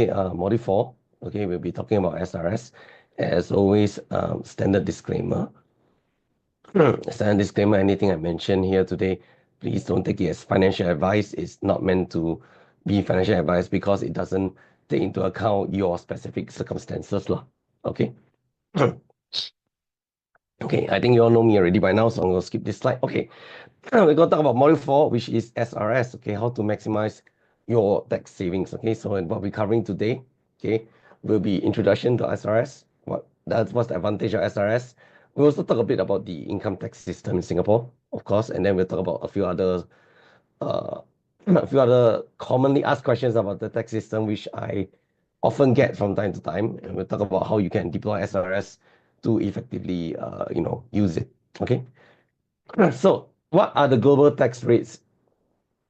Module 4, okay, we'll be talking about SRS. As always, standard disclaimer. Standard disclaimer, anything I mention here today, please don't take it as financial advice. It's not meant to be financial advice because it doesn't take into account your specific circumstances. Okay? Okay, I think you all know me already by now, so I'm going to skip this slide. Okay, we're going to talk about Module 4, which is SRS, okay, how to maximize your tax savings. Okay, so what we're covering today, okay, will be introduction to SRS. What's the advantage of SRS? We'll also talk a bit about the income tax system in Singapore, of course, and then we'll talk about a few other commonly asked questions about the tax system, which I often get from time to time, and we'll talk about how you can deploy SRS to effectively, use it. Okay, so what are the global tax rates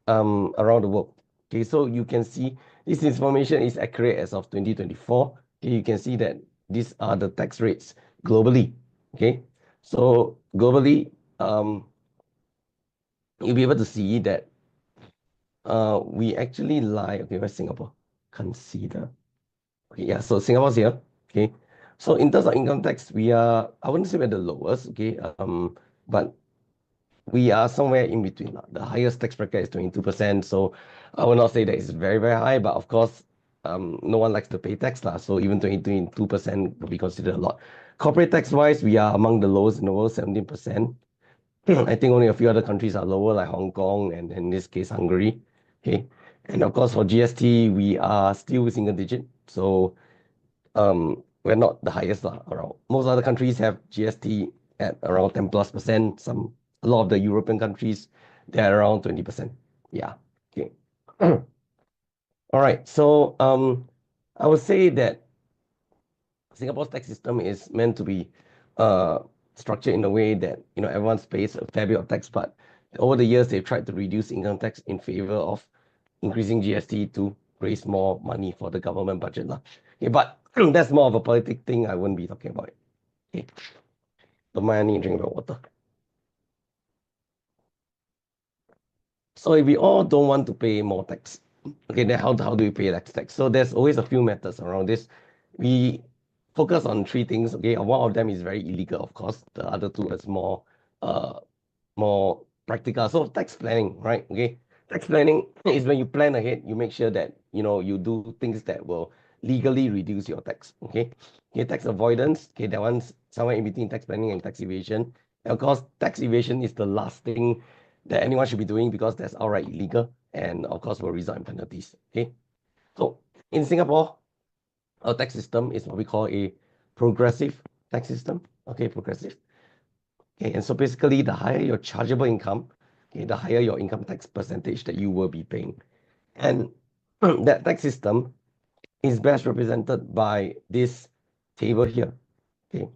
around the world? Okay, so you can see this information is accurate as of 2024. Okay, you can see that these are the tax rates globally. Okay, so globally, you'll be able to see that we actually lie. Okay, where's Singapore? Consider. Okay, yeah, so Singapore's here. Okay, so in terms of income tax, we are, I wouldn't say we're the lowest. Okay, but we are somewhere in between. The highest tax bracket is 22%. So I will not say that it's very, very high, but of course, no one likes to pay tax. So even 22% would be considered a lot. Corporate tax wise, we are among the lowest in the world, 17%. I think only a few other countries are lower, like Hong Kong and in this case, Hungary. Okay. And of course, for GST, we are still single digit. So we're not the highest around. Most other countries have GST at around 10+%. A lot of the European countries, they're around 20%. Yeah. Okay. All right. So I would say that Singapore's tax system is meant to be structured in a way that everyone pays a fair bit of tax, but over the years they've tried to reduce income tax in favor of increasing GST to raise more money for the government budget. Okay, but that's more of a politic thing. I wouldn't be talking about it. Okay. Don't mind, I need to drink more water. So if we all don't want to pay more tax, okay, then how do we pay less tax? So there's always a few methods around this. We focus on three things. Okay, one of them is very illegal, of course. The other two is more practical. So tax planning, right? Okay, tax planning is when you plan ahead. You make sure that you do things that will legally reduce your tax. Okay, tax avoidance. Okay, that one's somewhere in between tax planning and tax evasion. And of course, tax evasion is the last thing that anyone should be doing because that's outright illegal and of course will result in penalties. Okay, so in Singapore, our tax system is what we call a progressive tax system. Okay, progressive. Okay, and so basically the higher your chargeable income, okay, the higher your income tax percentage that you will be paying. And that tax system is best represented by this table here, okay,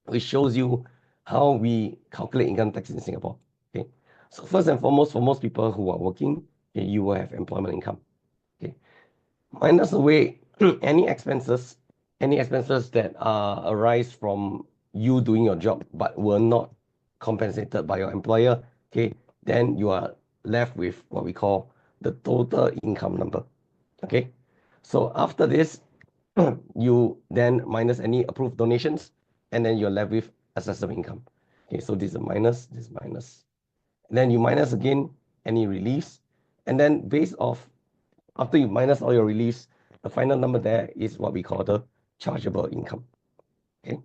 which shows you how we calculate income tax in Singapore. Okay, so first and foremost, for most people who are working, okay, you will have employment income. Okay, minus away any expenses that arise from you doing your job but were not compensated by your employer. Okay, then you are left with what we call the total income number. Okay, so after this, you then minus any approved donations, and then you're left with assessable income. Okay, so this is a minus, this is minus. And then you minus again any reliefs, and then based off, after you minus all your reliefs, the final number there is what we call the chargeable income. Okay.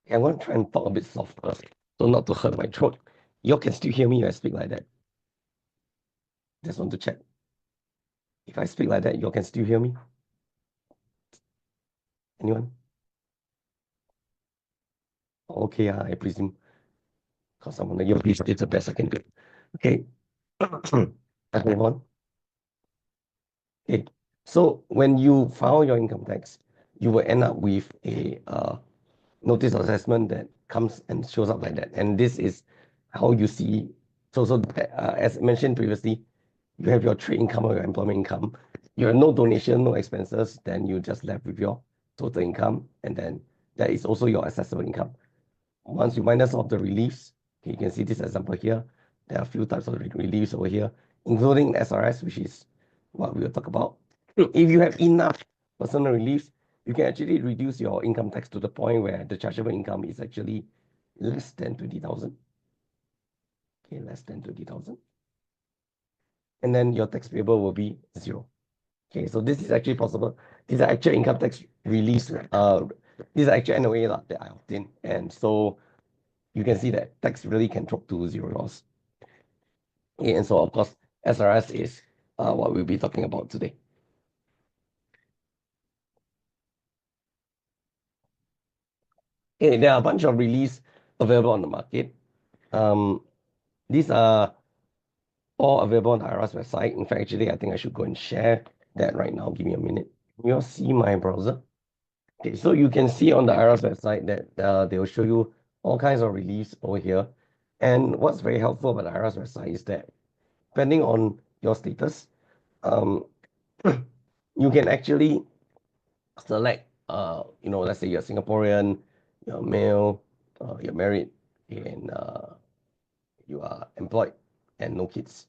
I'm going to try and talk a bit softer, so not to hurt my throat. You can still hear me when I speak like that. Just want to check. If I speak like that, you can still hear me? Anyone? Okay, I presume. Because I'm on the earpiece, it's the best I can do. Okay. Let's move on. Okay. So when you file your income tax, you will end up with a notice of assessment that comes and shows up like that. And this is how you see. So as mentioned previously, you have your trade income or your employment income. You have no donation, no expenses, then you just left with your total income. And then that is also your assessable income. Once you minus off the reliefs, okay, you can see this example here. There are a few types of reliefs over here, including SRS, which is what we will talk about. If you have enough personal reliefs, you can actually reduce your income tax to the point where the chargeable income is actually less than 20,000. Okay, less than 20,000. And then your tax payable will be 0. Okay, so this is actually possible. These are actual income tax release. These are actual NOA that I obtained. And so you can see that tax really can drop to $0. Okay, and so of course, SRS is what we'll be talking about today. Okay, there are a bunch of release available on the market. These are all available on the IRAS website. In fact, actually, I think I should go and share that right now. Give me a minute. You all see my browser? Okay, so you can see on the IRAS website that they will show you all kinds of reliefs over here. And what's very helpful about the IRAS website is that depending on your status, um, you can actually select, let's say you're Singaporean, you're male, you're married, and you are employed and no kids.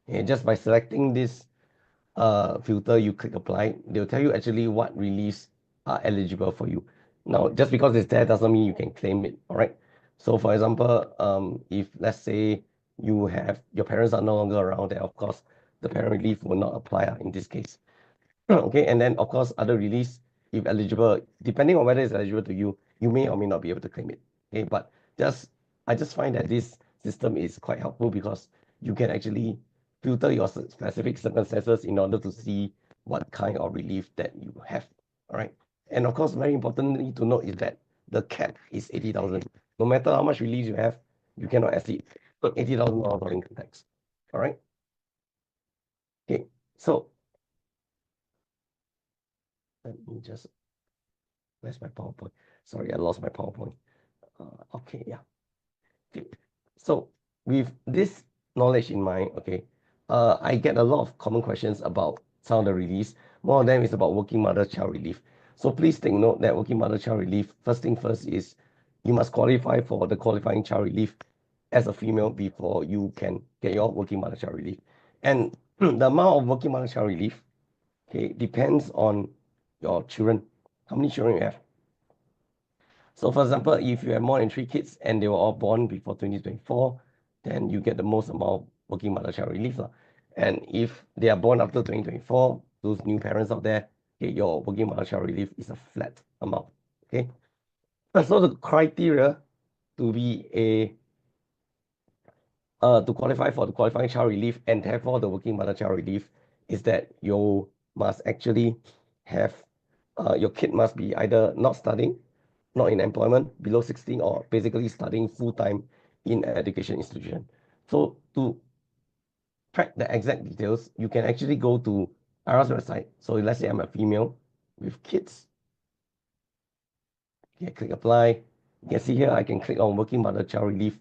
And just by selecting this filter, you click apply, they'll tell you actually what reliefs are eligible for you. Now, just because it's there doesn't mean you can claim it, all right? So for example, if let's say you have, your parents are no longer around, then of course, the parent relief will not apply in this case. Okay, and then of course, other release, if eligible, depending on whether it's eligible to you, you may or may not be able to claim it. Okay, but I just find that this system is quite helpful because you can actually filter your specific circumstances in order to see what kind of relief that you have. All right, and of course, very importantly to note is that the cap is 80,000. No matter how much relief you have, you cannot exceed $80,000 for income tax. All right. Okay, so let me just, where's my PowerPoint? Sorry, I lost my PowerPoint. Okay, yeah. Okay. So with this knowledge in mind, okay, I get a lot of common questions about some of the reliefs. One of them is about working mother child relief. So please take note that working mother child relief, first thing first is you must qualify for the qualifying child relief as a female before you can get your working mother child relief. And the amount of working mother child relief, okay, depends on your children, how many children you have. So for example, if you have more than 3 kids and they were all born before 2024, then you get the most amount of working mother child relief. And if they are born after 2024, those new parents out there, okay, your working mother child relief is a flat amount. Okay. So the criteria to be to qualify for the qualifying child relief and therefore the working mother child relief is that you must actually have your kid must be either not studying, not in employment, below 16, or basically studying full-time in an education institution. So to track the exact details, you can actually go to IRAS website. So let's say I'm a female with kids. Okay, click apply. You can see here I can click on working mother child relief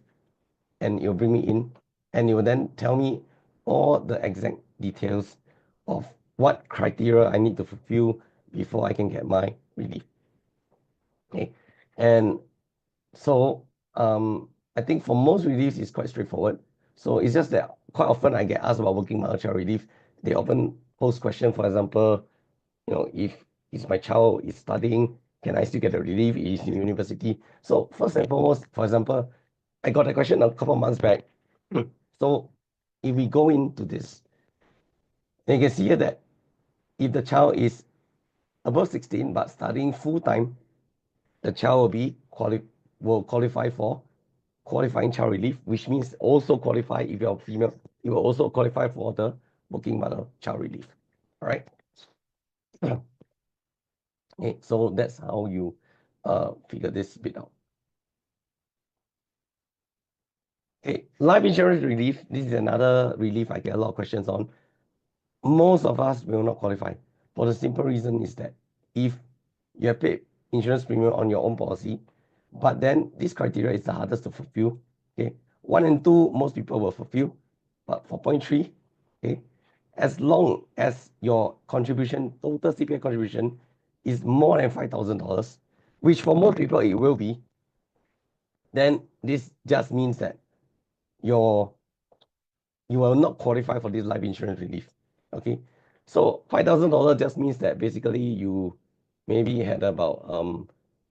and it will bring me in and it will then tell me all the exact details of what criteria I need to fulfill before I can get my relief. Okay, and so I think for most reliefs it's quite straightforward. So it's just that quite often I get asked about working mother child relief. They often pose question, for example, if my child is studying, can I still get a relief? Is in university. So first and foremost, for example, I got a question a couple of months back. So if we go into this, then you can see here that if the child is above 16 but studying full time, the child will qualify for qualifying child relief, which means also qualify if you're female, you will also qualify for the working mother child relief. All right. Okay, so that's how you figure this bit out. Okay, life insurance relief. This is another relief I get a lot of questions on. Most of us will not qualify for the simple reason is that if you have paid insurance premium on your own policy, but then this criteria is the hardest to fulfill. Okay, 1 and 2, most people will fulfill, but 4.3, okay, as long as your contribution, total CPF contribution, is more than $5,000, which for most people it will be, then this just means that you will not qualify for this life insurance relief. Okay, So $5,000 just means that basically you maybe had about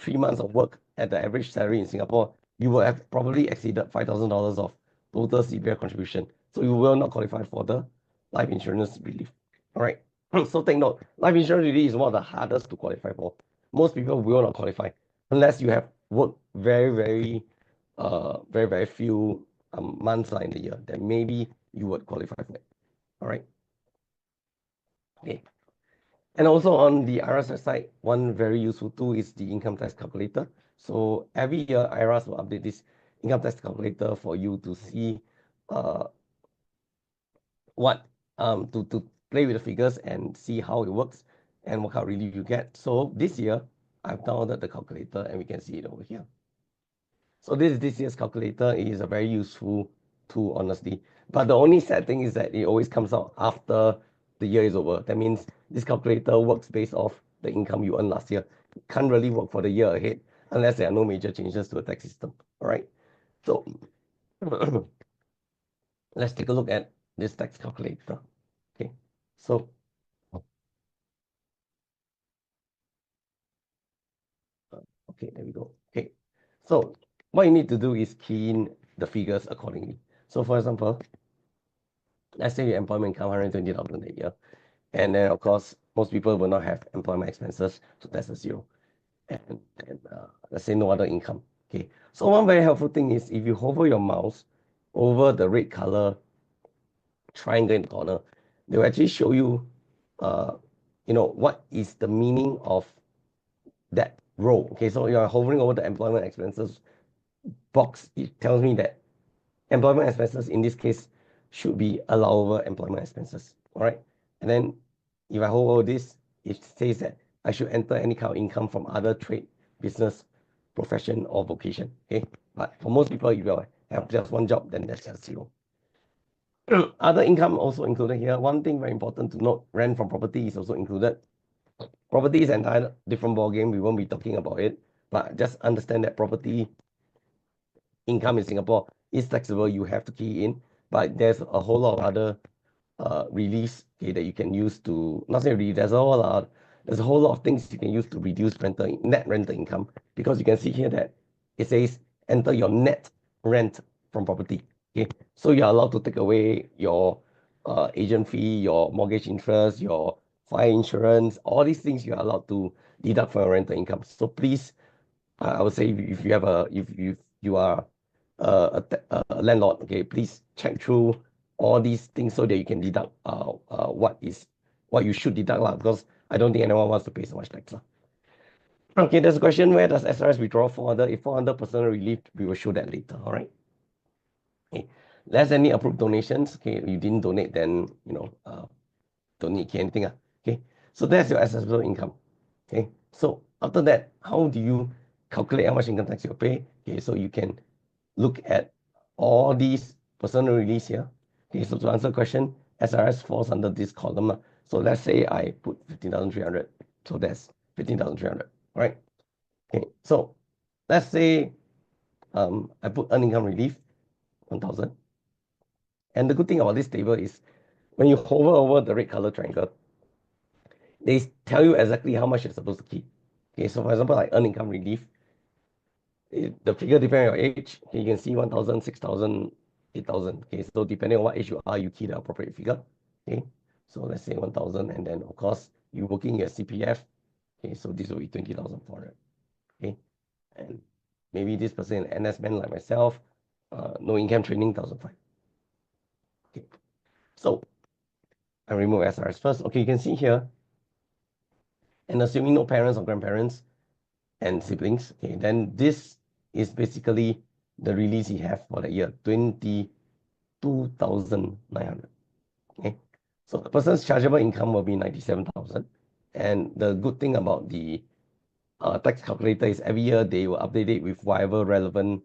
3 months of work at the average salary in Singapore. You will have probably exceeded $5,000 of total CPF contribution. So you will not qualify for the life insurance relief. All right. So take note, life insurance relief is one of the hardest to qualify for. Most people will not qualify unless you have worked very few months in the year. Then maybe you would qualify for it. All right. Okay. And also on the IRAS website, one very useful tool is the income tax calculator. So every year, IRAS will update this income tax calculator for you to see what to play with the figures and see how it works and what kind of relief you get. So this year, I've downloaded the calculator and we can see it over here. So this year's calculator is a very useful tool, honestly. But the only sad thing is that it always comes out after the year is over. That means this calculator works based off the income you earned last year. It can't really work for the year ahead unless there are no major changes to the tax system. All right. So let's take a look at this tax calculator. Okay. So okay, there we go. Okay. So what you need to do is key in the figures accordingly. So for example, let's say your employment income 120,000 a year. And then, of course, most people will not have employment expenses, so that's a zero. And let's say no other income. Okay. So one very helpful thing is if you hover your mouse over the red color triangle in the corner, they will actually show you, what is the meaning of that row. Okay. So you're hovering over the employment expenses box. It tells me that employment expenses in this case should be allowable employment expenses. All right. And then if I hold over this, it says that I should enter any kind of income from other trade, business, profession, or vocation. Okay. But for most people, if you have just one job, then that's just zero. Other income also included here. One thing very important to note, rent from property is also included. Property is an entire different ballgame. We won't be talking about it, but just understand that property income in Singapore is taxable. You have to key in, but there's a whole lot of other reliefs, okay, that you can use to, not say relief, there's a whole lot of things you can use to reduce net rental income, because you can see here that it says enter your net rent from property. Okay, so you're allowed to take away your agent fee, your mortgage interest, your fire insurance, all these things you're allowed to deduct from your rental income. So please, I would say if you are a landlord, okay, please check through all these things so that you can deduct what you should deduct lah, because I don't think anyone wants to pay so much tax lah. Okay, there's a question, where does SRS withdraw 400? If 400 personal relief, we will show that later. All right. Okay. Less any approved donations. Okay, you didn't donate, then don't need anything. Okay, so that's your assessable income. Okay, so after that, how do you calculate how much income tax you pay? Okay, so you can look at all these personal release here. Okay, so to answer the question, SRS falls under this column. So let's say I put 15,300. So that's 15,300, right? Okay, so let's say I put earned income relief, 1,000. And the good thing about this table is when you hover over the red color triangle, they tell you exactly how much you're supposed to keep. Okay, so for example, like earned income relief, the figure depends on your age. Okay, you can see 1,000, 6,000, 8,000. Okay, so depending on what age you are, you key the appropriate figure. Okay, so let's say 1,000, and then of course you're working your CPF. Okay, so this will be 20,400. Okay, and maybe this person an NS man like myself, no income training, 1,500. Okay, so I remove SRS first. Okay, you can see here, and assuming no parents or grandparents and siblings, okay, then this is basically the release you have for the year, 22,900. Okay, so the person's chargeable income will be 97,000. And the good thing about the tax calculator is every year they will update it with whatever relevant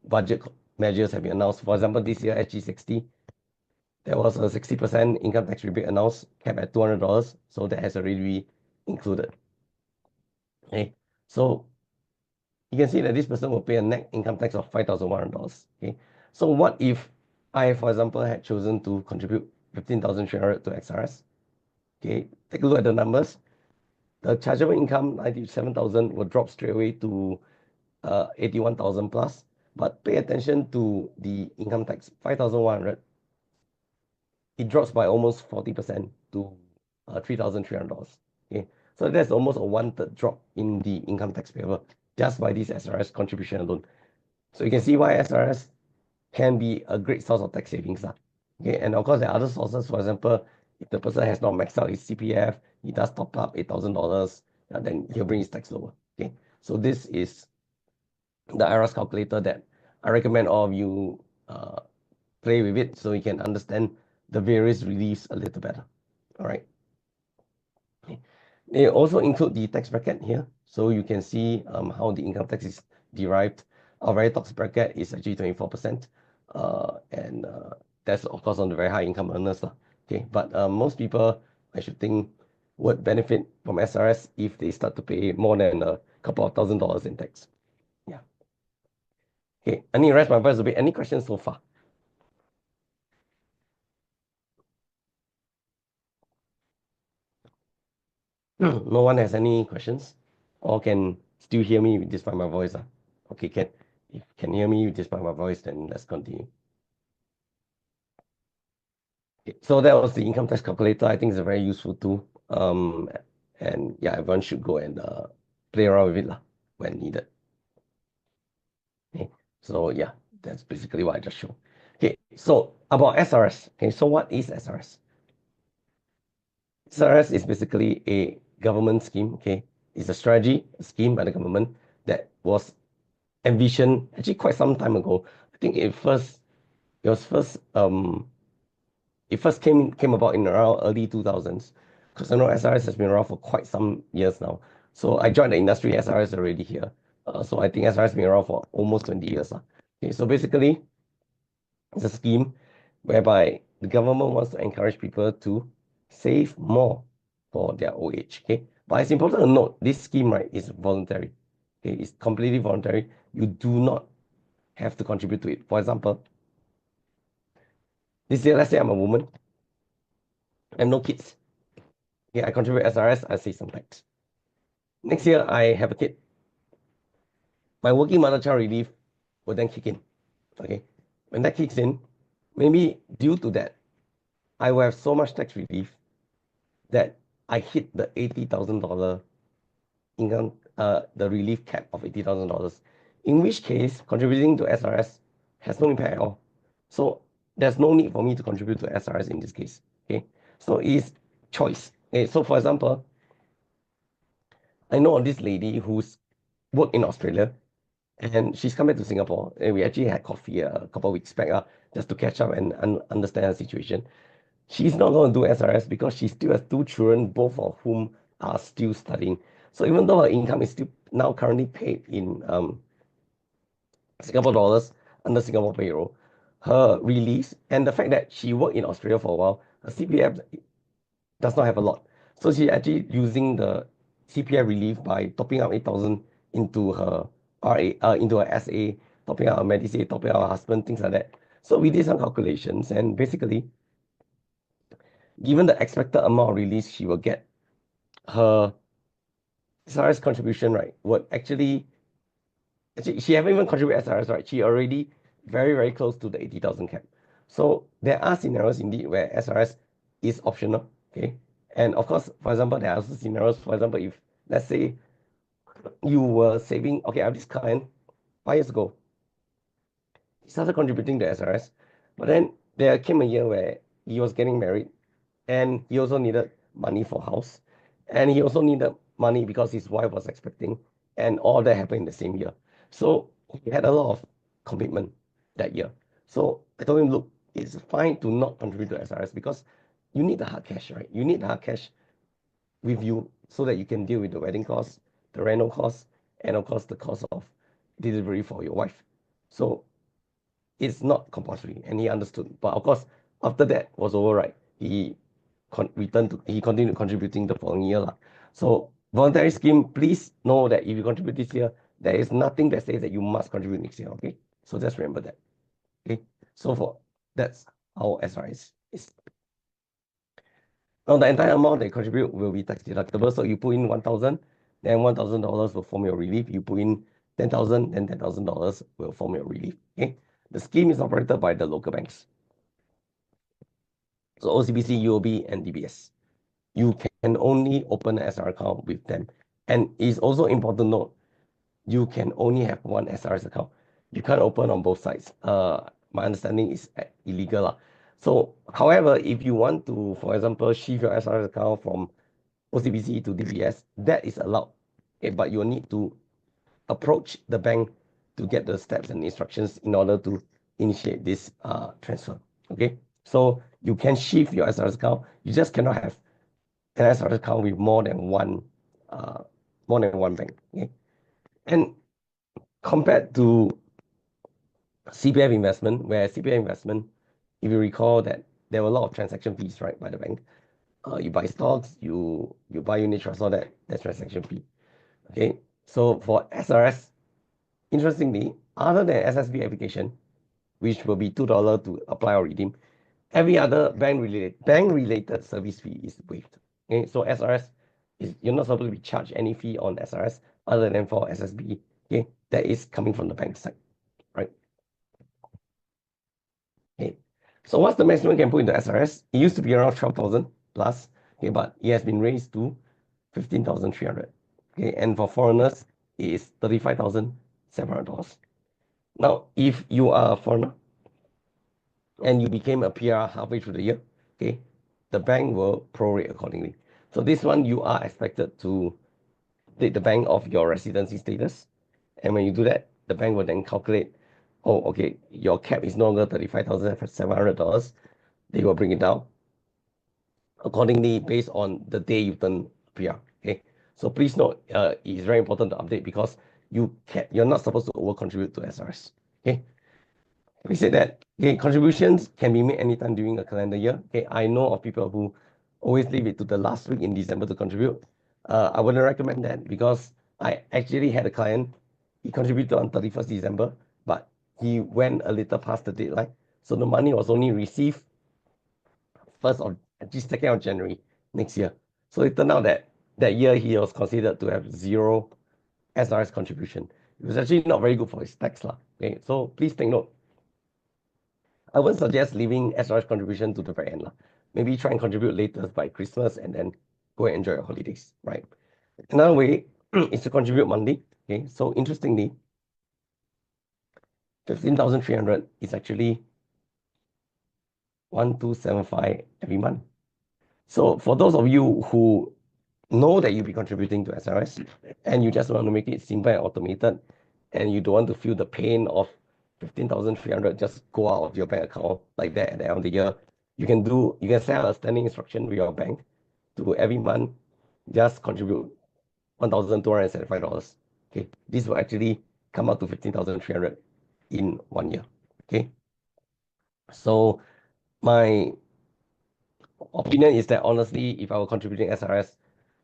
budget measures have been announced. For example, this year SG60, there was a 60% income tax rebate announced, capped at $200. So that has already been included. Okay, so you can see that this person will pay a net income tax of $5,100. Okay, so what if I, for example, had chosen to contribute 15,300 to XRS? Okay, take a look at the numbers. The chargeable income, 97,000, will drop straight away to 81,000 plus. But pay attention to the income tax, 5,100. It drops by almost 40% to $3,300. Okay, so that's almost a one-third drop in the income tax payable just by this SRS contribution alone. So you can see why SRS can be a great source of tax savings. Okay, and of course, there are other sources. For example, if the person has not maxed out his CPF, he does top up $8,000, then he'll bring his tax lower. Okay, so this is the IRAS calculator that I recommend all of you play with it so you can understand the various reliefs a little better. All right. Okay. They also include the tax bracket here, so you can see how the income tax is derived. Our very top bracket is actually 24%, and that's of course on the very high income earners. Okay, but most people, I should think, would benefit from SRS if they start to pay more than a couple of $1,000s in tax. Yeah. Okay, I need to rest my voice a bit. Any questions so far? No one has any questions? Or can still hear me despite my voice? Okay, if can hear me despite my voice, then let's continue. Okay, so that was the income tax calculator. I think it's a very useful tool. And yeah, everyone should go and play around with it when needed. Okay, so yeah, that's basically what I just showed. Okay, so about SRS. Okay, so what is SRS? SRS is basically a government scheme. Okay, it's a strategy a scheme by the government that was envisioned actually quite some time ago. I think it first came about in around early 2000s, because I know SRS has been around for quite some years now. So I joined the industry, SRS already here. So I think SRS has been around for almost 20 years. Okay, so basically, it's a scheme whereby the government wants to encourage people to save more for their old age. Okay, but it's important to note this scheme, right, is voluntary. Okay, it's completely voluntary. You do not have to contribute to it. For example, this year, let's say I'm a woman, I have no kids. Okay, I contribute SRS, I save some tax. Next year, I have a kid. My working mother child relief will then kick in. Okay, when that kicks in, maybe due to that, I will have so much tax relief that I hit the $80,000 income, the relief cap of $80,000. In which case, contributing to SRS has no impact at all. So there's no need for me to contribute to SRS in this case. Okay, so it's choice. Okay, so for example, I know of this lady who's worked in Australia and she's come back to Singapore. And we actually had coffee a couple of weeks back just to catch up and understand her situation. She's not going to do SRS because she still has two children, both of whom are still studying. So even though her income is still now currently paid in Singapore dollars under Singapore payroll, her release and the fact that she worked in Australia for a while, her CPF does not have a lot. So she's actually using the CPF relief by topping up 8,000 into her into her SA, topping up her Medisave, topping up her husband, things like that. So we did some calculations, and basically, given the expected amount of release she will get, her SRS contribution, right, would actually she haven't even contributed SRS, right? She already very, very close to the 80,000 cap. So there are scenarios indeed where SRS is optional, okay? And of course, for example, there are also scenarios, for example, if let's say you were saving, okay, I have this client 5 years ago, he started contributing to SRS, but then there came a year where he was getting married and he also needed money for house, and he also needed money because his wife was expecting, and all that happened in the same year. So he had a lot of commitment that year. So I told him, look, it's fine to not contribute to SRS because you need the hard cash, right? You need the hard cash with you so that you can deal with the wedding costs, the rental costs, and of course the cost of delivery for your wife. So it's not compulsory, and he understood. But of course, after that was over, right, he continued contributing the following year. So voluntary scheme, please know that if you contribute this year, there is nothing that says that you must contribute next year. Okay, so just remember that. Okay, so that's how SRS is. Now, the entire amount they contribute will be tax deductible. So you put in 1,000, then $1,000 will form your relief. You put in 10,000, then $10,000 will form your relief. Okay. The scheme is operated by the local banks. So OCBC, UOB, and DBS. You can only open an SR account with them. And it's also important to note, you can only have one SRS account. You can't open on both sides. My understanding is illegal. So, however, if you want to, for example, shift your SRS account from OCBC to DBS, that is allowed. Okay, but you need to approach the bank to get the steps and instructions in order to initiate this transfer. Okay, so you can shift your SRS account. You just cannot have an SRS account with more than one bank. Okay, and compared to CPF investment, where CPF investment, if you recall that there were a lot of transaction fees, right, by the bank. You buy stocks, you buy unit trust, all that's transaction fee. Okay, so for SRS, interestingly, other than SSB application, which will be $2 to apply or redeem, every other bank-related service fee is waived. Okay, so SRS is you're not supposed to be charged any fee on SRS other than for SSB. Okay, that is coming from the bank side, right? Okay, so what's the maximum you can put into SRS? It used to be around 12,000 plus, okay, but it has been raised to 15,300. Okay, and for foreigners, it is $35,700. Now, if you are a foreigner and you became a PR halfway through the year, okay, the bank will prorate accordingly. So this one, you are expected to take the bank of your residency status. And when you do that, the bank will then calculate, oh, okay, your cap is no longer $35,700. They will bring it down accordingly based on the day you turn PR. Okay, so please note, it is very important to update because you're not supposed to over contribute to SRS. Okay, we said that okay, contributions can be made anytime during a calendar year. Okay, I know of people who always leave it to the last week in December to contribute. I wouldn't recommend that because I actually had a client. He contributed on 31st December, but he went a little past the deadline, so the money was only received 2nd of January next year. So it turned out that that year he was considered to have 0 SRS contribution. It was actually not very good for his tax. Okay, so please take note. I would suggest leaving SRS contribution to the very end. Maybe try and contribute later by Christmas and then go and enjoy your holidays, right? Another way is to contribute monthly. Okay, so interestingly, 15,300 is actually 1,275 every month. So for those of you who know that you'll be contributing to SRS and you just want to make it simple and automated and you don't want to feel the pain of 15,300 just go out of your bank account like that at the end of the year, you can set a standing instruction with your bank to every month just contribute $1,275. Okay, this will actually come out to 15,300 in 1 year. Okay, so my opinion is that honestly, if I were contributing SRS,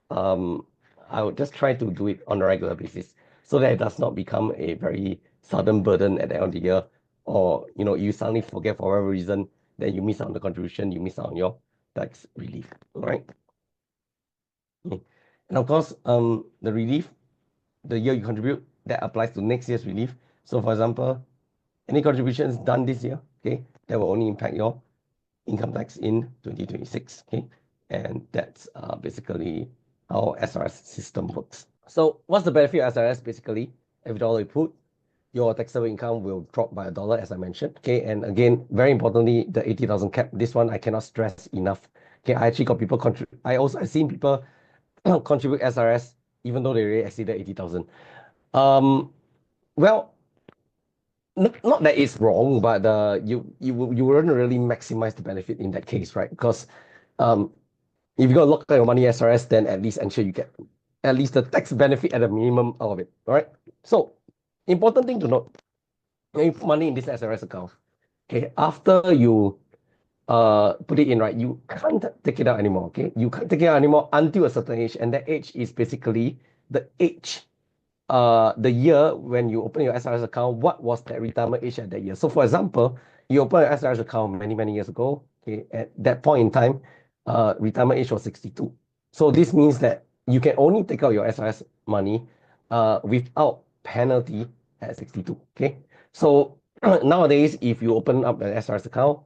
I would just try to do it on a regular basis so that it does not become a very sudden burden at the end of the year, or you suddenly forget for whatever reason, then you miss out on the contribution, you miss out on your tax relief. All right. Okay. And of course, the relief, the year you contribute, that applies to next year's relief. So for example, any contributions done this year, okay, that will only impact your income tax in 2026. Okay, and that's basically how SRS system works. So what's the benefit of SRS? Basically, every dollar you put, your taxable income will drop by $1, as I mentioned. Okay, and again, very importantly, the 80,000 cap. This one I cannot stress enough. Okay, I actually got people contribute. I've seen people contribute SRS even though they already exceeded 80,000. Well, not that it's wrong, but you wouldn't really maximize the benefit in that case, right? Because if you're gonna lock your money SRS, then at least ensure you get at least the tax benefit at a minimum out of it. All right. So important thing to note: when you put money in this SRS account, okay, after you put it in, right, you can't take it out anymore. Okay, you can't take it out anymore until a certain age, and that age is basically the age. The year when you open your SRS account, what was that retirement age at that year? So for example, you open an SRS account many years ago, okay, at that point in time, retirement age was 62. So this means that you can only take out your SRS money without penalty at 62. Okay. So nowadays, if you open up an SRS account,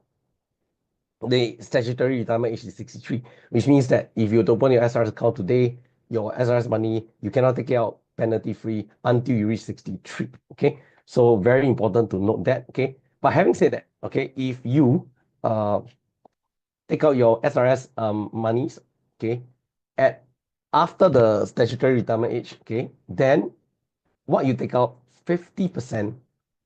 the statutory retirement age is 63, which means that if you open your SRS account today, your SRS money, you cannot take it out penalty free until you reach 63. Okay. So very important to note that. Okay. But having said that, okay, if you take out your SRS monies, okay, at after the statutory retirement age, okay, then what you take out, 50%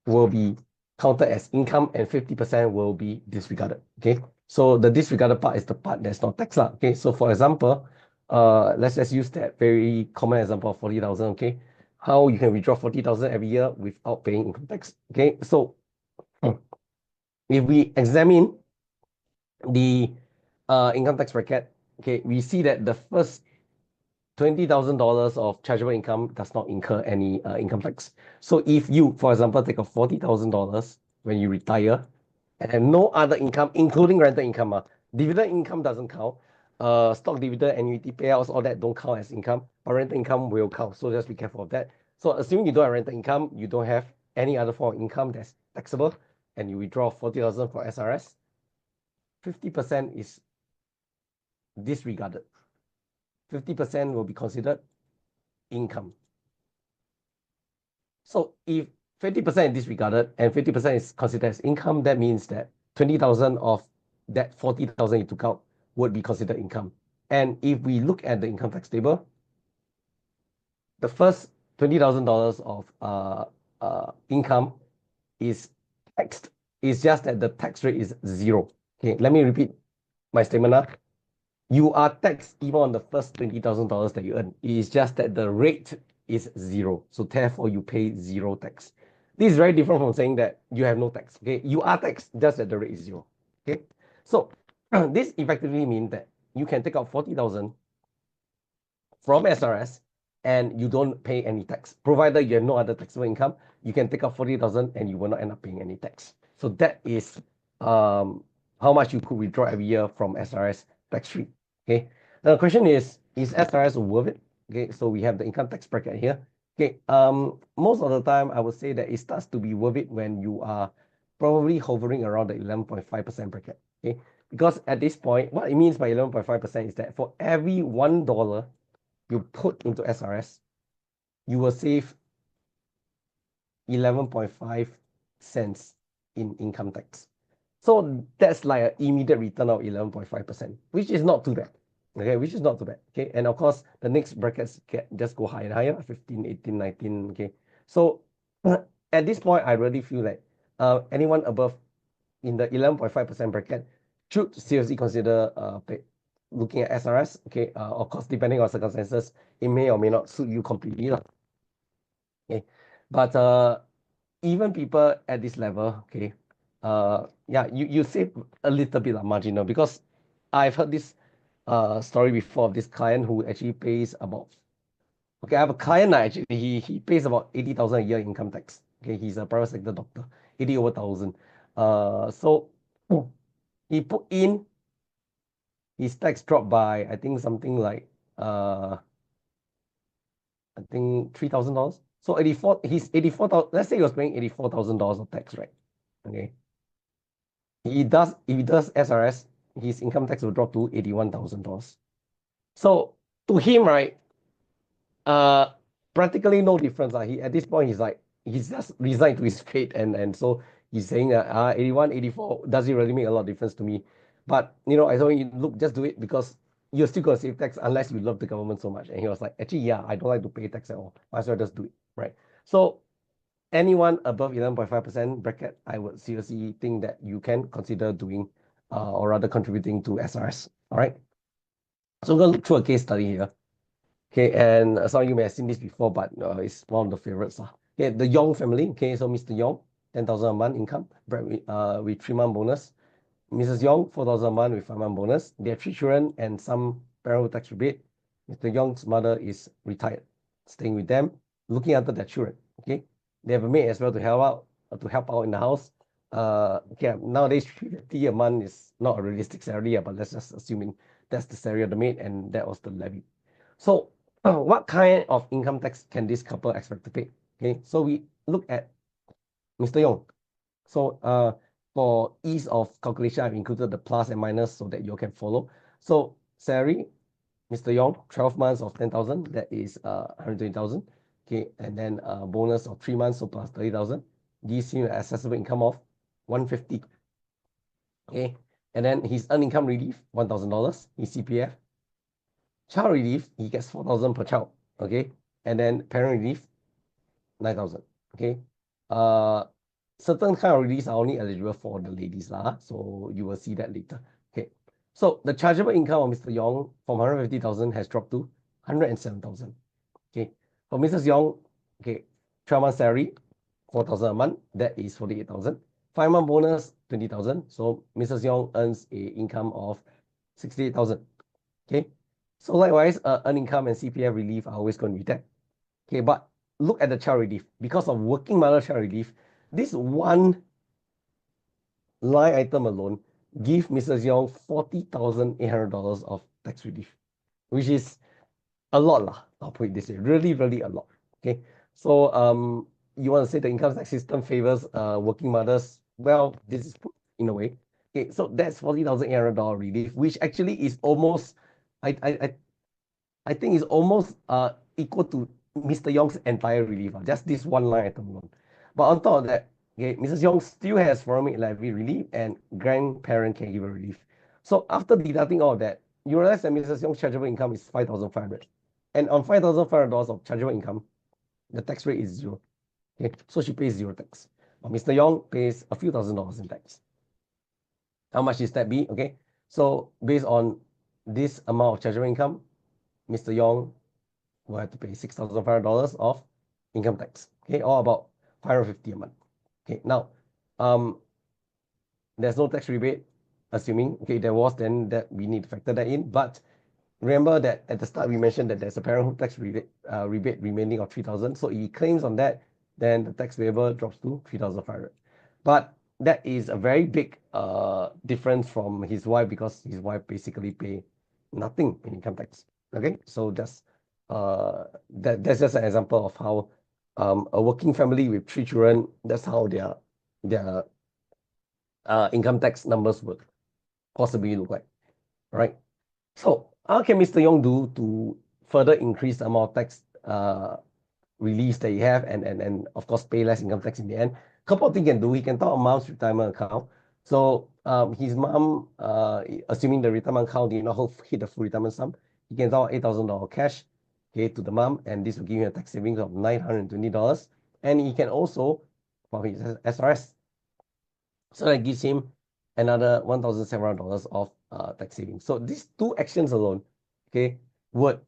will be counted as income and 50% will be disregarded. Okay. So the disregarded part is the part that's not taxed. Okay. So for example, let's just use that very common example of 40,000. Okay. How you can withdraw 40,000 every year without paying income tax. Okay. So if we examine the income tax bracket, okay, we see that the first $20,000 of chargeable income does not incur any income tax. So if you, for example, take a $40,000 when you retire and have no other income, including rental income, dividend income doesn't count. Stock dividend, annuity payouts, all that don't count as income, but rental income will count. So just be careful of that. So assuming you don't have rental income, you don't have any other form of income that's taxable, and you withdraw 40,000 for SRS, 50% is disregarded. 50% will be considered income. So if 50% is disregarded and 50% is considered as income, that means that 20,000 of that 40,000 you took out would be considered income. And if we look at the income tax table, the first $20,000 of income is taxed. It's just that the tax rate is 0. Okay, let me repeat my statement. You are taxed even on the first $20,000 that you earn. It is just that the rate is 0. So therefore, you pay 0 tax. This is very different from saying that you have no tax. Okay, you are taxed, just that the rate is 0. Okay, so this effectively means that you can take out 40,000 from SRS and you don't pay any tax. Provided you have no other taxable income, you can take out 40,000 and you will not end up paying any tax. So that is how much you could withdraw every year from SRS tax-free. Okay. Now the question is SRS worth it? Okay, so we have the income tax bracket here. Okay, most of the time I would say that it starts to be worth it when you are probably hovering around the 11.5% bracket. Okay, because at this point, what it means by 11.5% is that for every $1 you put into SRS, you will save 11.5 cents in income tax. So that's like an immediate return of 11.5%, which is not too bad. Okay, which is not too bad. Okay, and of course, the next brackets just go higher and higher, 15, 18, 19. Okay, so at this point, I really feel like anyone above in the 11.5% bracket should seriously consider looking at SRS. Okay, of course, depending on circumstances, it may or may not suit you completely. Okay, but even people at this level, okay, yeah, you save a little bit of marginal, because I've heard this story before of this client who actually pays about, okay, I have a client actually, he pays about 80,000 a year income tax. Okay, he's a private sector doctor, 80 over 1,000. So he put in, his tax dropped by, I think something like I think $3,000. So 84, he's 84,000, let's say he was paying $84,000 of tax, right? Okay. If he does SRS, his income tax will drop to $81,000. So to him, right, practically no difference. He at this point, he's just resigned to his fate, and so he's saying that 81, 84 doesn't really make a lot of difference to me. But I told him, look, just do it, because you're still gonna save tax unless you love the government so much. And he was like, actually, yeah, I don't like to pay tax at all. Might as well just do it, right? So anyone above 11.5% bracket, I would seriously think that you can consider doing or rather contributing to SRS. All right. So I'm going to look through a case study here. Okay, and some of you may have seen this before, but it's one of the favorites. Okay, the Yong family. Okay, so Mr. Yong, 10,000 a month income with 3-month bonus. Mrs. Yong, 4,000 a month with 5-month bonus. They have 3 children and some parental tax rebate. Mr. Yong's mother is retired, staying with them, looking after their children. Okay, they have a maid as well to help out in the house. Okay, nowadays 350 a month is not a realistic salary, but let's just assuming That's the salary of the maid, and that was the levy. So what kind of income tax can this couple expect to pay? Okay, so we look at Mr. Yong. So for ease of calculation, I've included the plus and minus so that you can follow. So salary, Mr. Yong, 12 months of 10,000, that is 120,000. Okay, and then bonus of 3 months, so plus 30,000, gives him an accessible income of 150. Okay, and then his earned income relief, $1,000, his CPF. Child relief, he gets 4,000 per child. Okay, and then parent relief, 9,000. Okay, certain kind of reliefs are only eligible for the ladies lah. So you will see that later. Okay, so the chargeable income of Mr. Yong from 150,000 has dropped to 107,000. Okay, for Mrs. Yong, okay, 12 month salary, 4,000 a month, that is 48,000. 5-month bonus, 20,000. So Mrs. Yong earns a income of 68,000. Okay, so likewise, earned income and CPF relief are always going to be there. Okay, but look at the child relief. Because of working mother child relief, this one line item alone give Mrs. Yong $40,800 of tax relief, which is a lot lah. I'll put it this way, really, really a lot. Okay, so you want to say the income tax system favors working mothers? Well, this is in a way. Okay, so that's $40,800 relief, which actually is almost, I think is almost equal to Mr. Yong's entire relief, just this one line item alone. But on top of that, okay, Mrs. Yong still has foreign maid levy relief and grandparent caregiver relief. So after deducting all of that, you realize that Mrs. Yong's chargeable income is 5,500. And on $5,500 of chargeable income, the tax rate is 0. Okay, so she pays 0 tax. But Mr. Yong pays a few $1,000s in tax. How much is that be? Okay, so based on this amount of chargeable income, Mr. Yong will have to pay $6,500 of income tax. Okay, or about $550 a month. Okay, now there's no tax rebate, assuming okay there was, then that we need to factor that in. But remember that at the start we mentioned that there's a parenthood tax rebate remaining of 3,000. So if he claims on that, then the tax payable drops to 3,500. But that is a very big difference from his wife, because his wife basically pay nothing in income tax. Okay, so that's just an example of how a working family with 3 children, that's how their income tax numbers would possibly look like. All right, so how can Mr. Yong do to further increase the amount of tax release that he have, and of course pay less income tax in the end? Couple of things he can do. He can top a mom's retirement account. So his mom, assuming the retirement account did not hit the full retirement sum, he can draw $8,000 cash, okay, to the mom, and this will give him a tax savings of $920. And he can also, for his SRS, so that gives him another $1,700 of tax savings. So these 2 actions alone, okay, would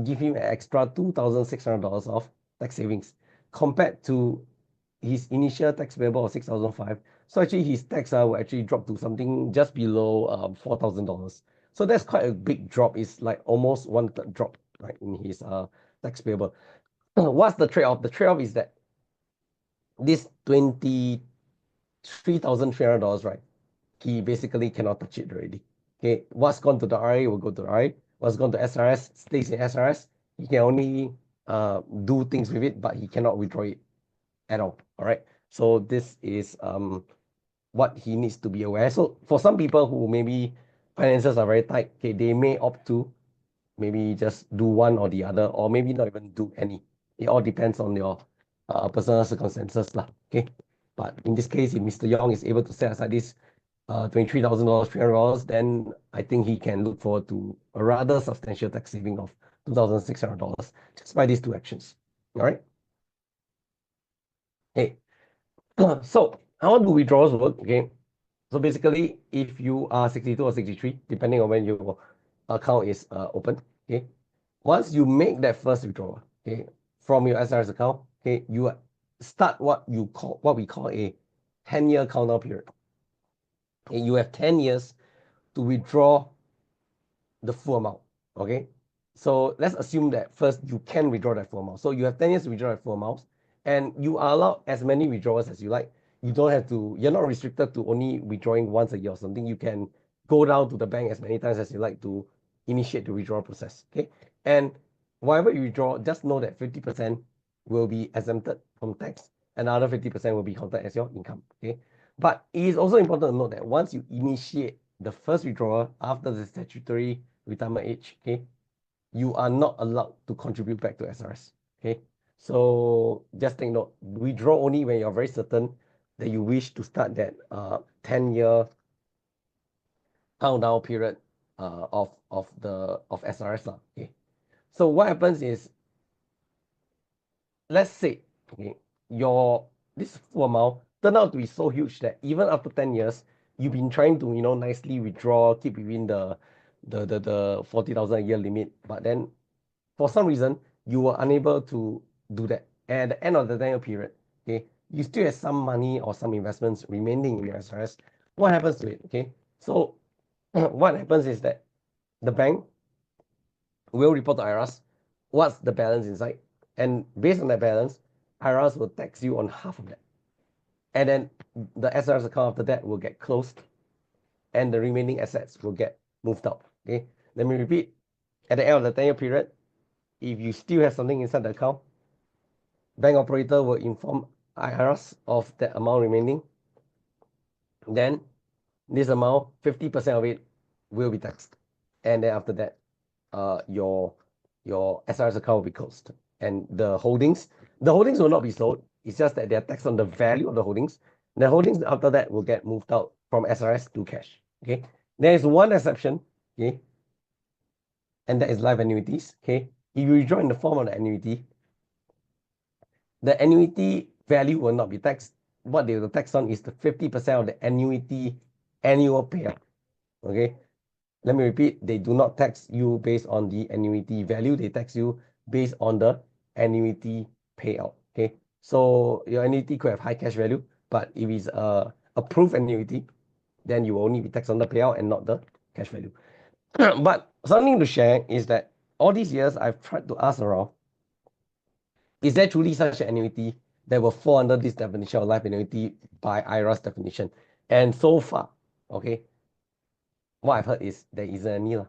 give him an extra $2,600 of tax savings compared to his initial tax payable of $6,500. So actually his tax will actually drop to something just below $4,000. So that's quite a big drop. It's like almost 1/3 drop, right, in his tax payable. What's the trade-off? The trade-off is that this $23,300, right, he basically cannot touch it already. Okay, what's gone to the RA will go to the RA. What's gone to SRS stays in SRS. He can only do things with it, but he cannot withdraw it at all. All right, so this is what he needs to be aware. So for some people who maybe finances are very tight, okay, they may opt to maybe just do one or the other, or maybe not even do any. It all depends on your personal circumstances lah. Okay, but in this case, if Mr. Yong is able to set aside this $23,000, $300, then I think he can look forward to a rather substantial tax saving of $2,600 just by these 2 actions. All right. Okay. So how do withdrawals work? Okay. So basically, if you are 62 or 63, depending on when your account is open, okay, once you make that first withdrawal, okay, from your SRS account, okay, you start what we call a 10-year countdown period. Okay, you have 10 years to withdraw the full amount. Okay, so let's assume that first you can withdraw that full amount. So you have 10 years to withdraw that full amount, and you are allowed as many withdrawals as you like. You don't have to, you're not restricted to only withdrawing once a year or something. You can go down to the bank as many times as you like to initiate the withdrawal process. Okay, and whatever you withdraw, just know that 50% will be exempted from tax, another 50% will be counted as your income. Okay, but it is also important to note that once you initiate the first withdrawal after the statutory retirement age, okay, you are not allowed to contribute back to SRS. Okay, so just take note, withdraw only when you're very certain that you wish to start that 10-year countdown period of SRS lah. Okay, so what happens is, let's say, okay, this full amount turned out to be so huge that even after 10 years, you've been trying to nicely withdraw, keep within the 40,000 a year limit, but then for some reason you were unable to do that. And at the end of the 10-year period, okay, you still have some money or some investments remaining in your SRS. What happens to it? Okay, so what happens is that the bank will report to IRAS what's the balance inside, and based on that balance, IRAS will tax you on half of that, and then the SRS account after that will get closed, and the remaining assets will get moved out. Okay, let me repeat. At the end of the 10-year period, if you still have something inside the account, bank operator will inform IRAS of that amount remaining. Then this amount, 50% of it will be taxed, and then after that, your SRS account will be closed, and the holdings will not be sold. It's just that they are taxed on the value of the holdings. The holdings after that will get moved out from SRS to cash. Okay, there is one exception. Okay, and that is life annuities. Okay, if you withdraw in the form of the annuity value will not be taxed. What they will tax on is the 50% of the annuity annual payout. Okay, let me repeat, they do not tax you based on the annuity value. They tax you based on the annuity payout. Okay, so your annuity could have high cash value, but if it's a approved annuity, then you will only be taxed on the payout and not the cash value. But something to share is that all these years I've tried to ask around, is there truly such an annuity that will fall under this definition of life annuity by IRAS definition? And so far, okay, what I've heard is there isn't any lah.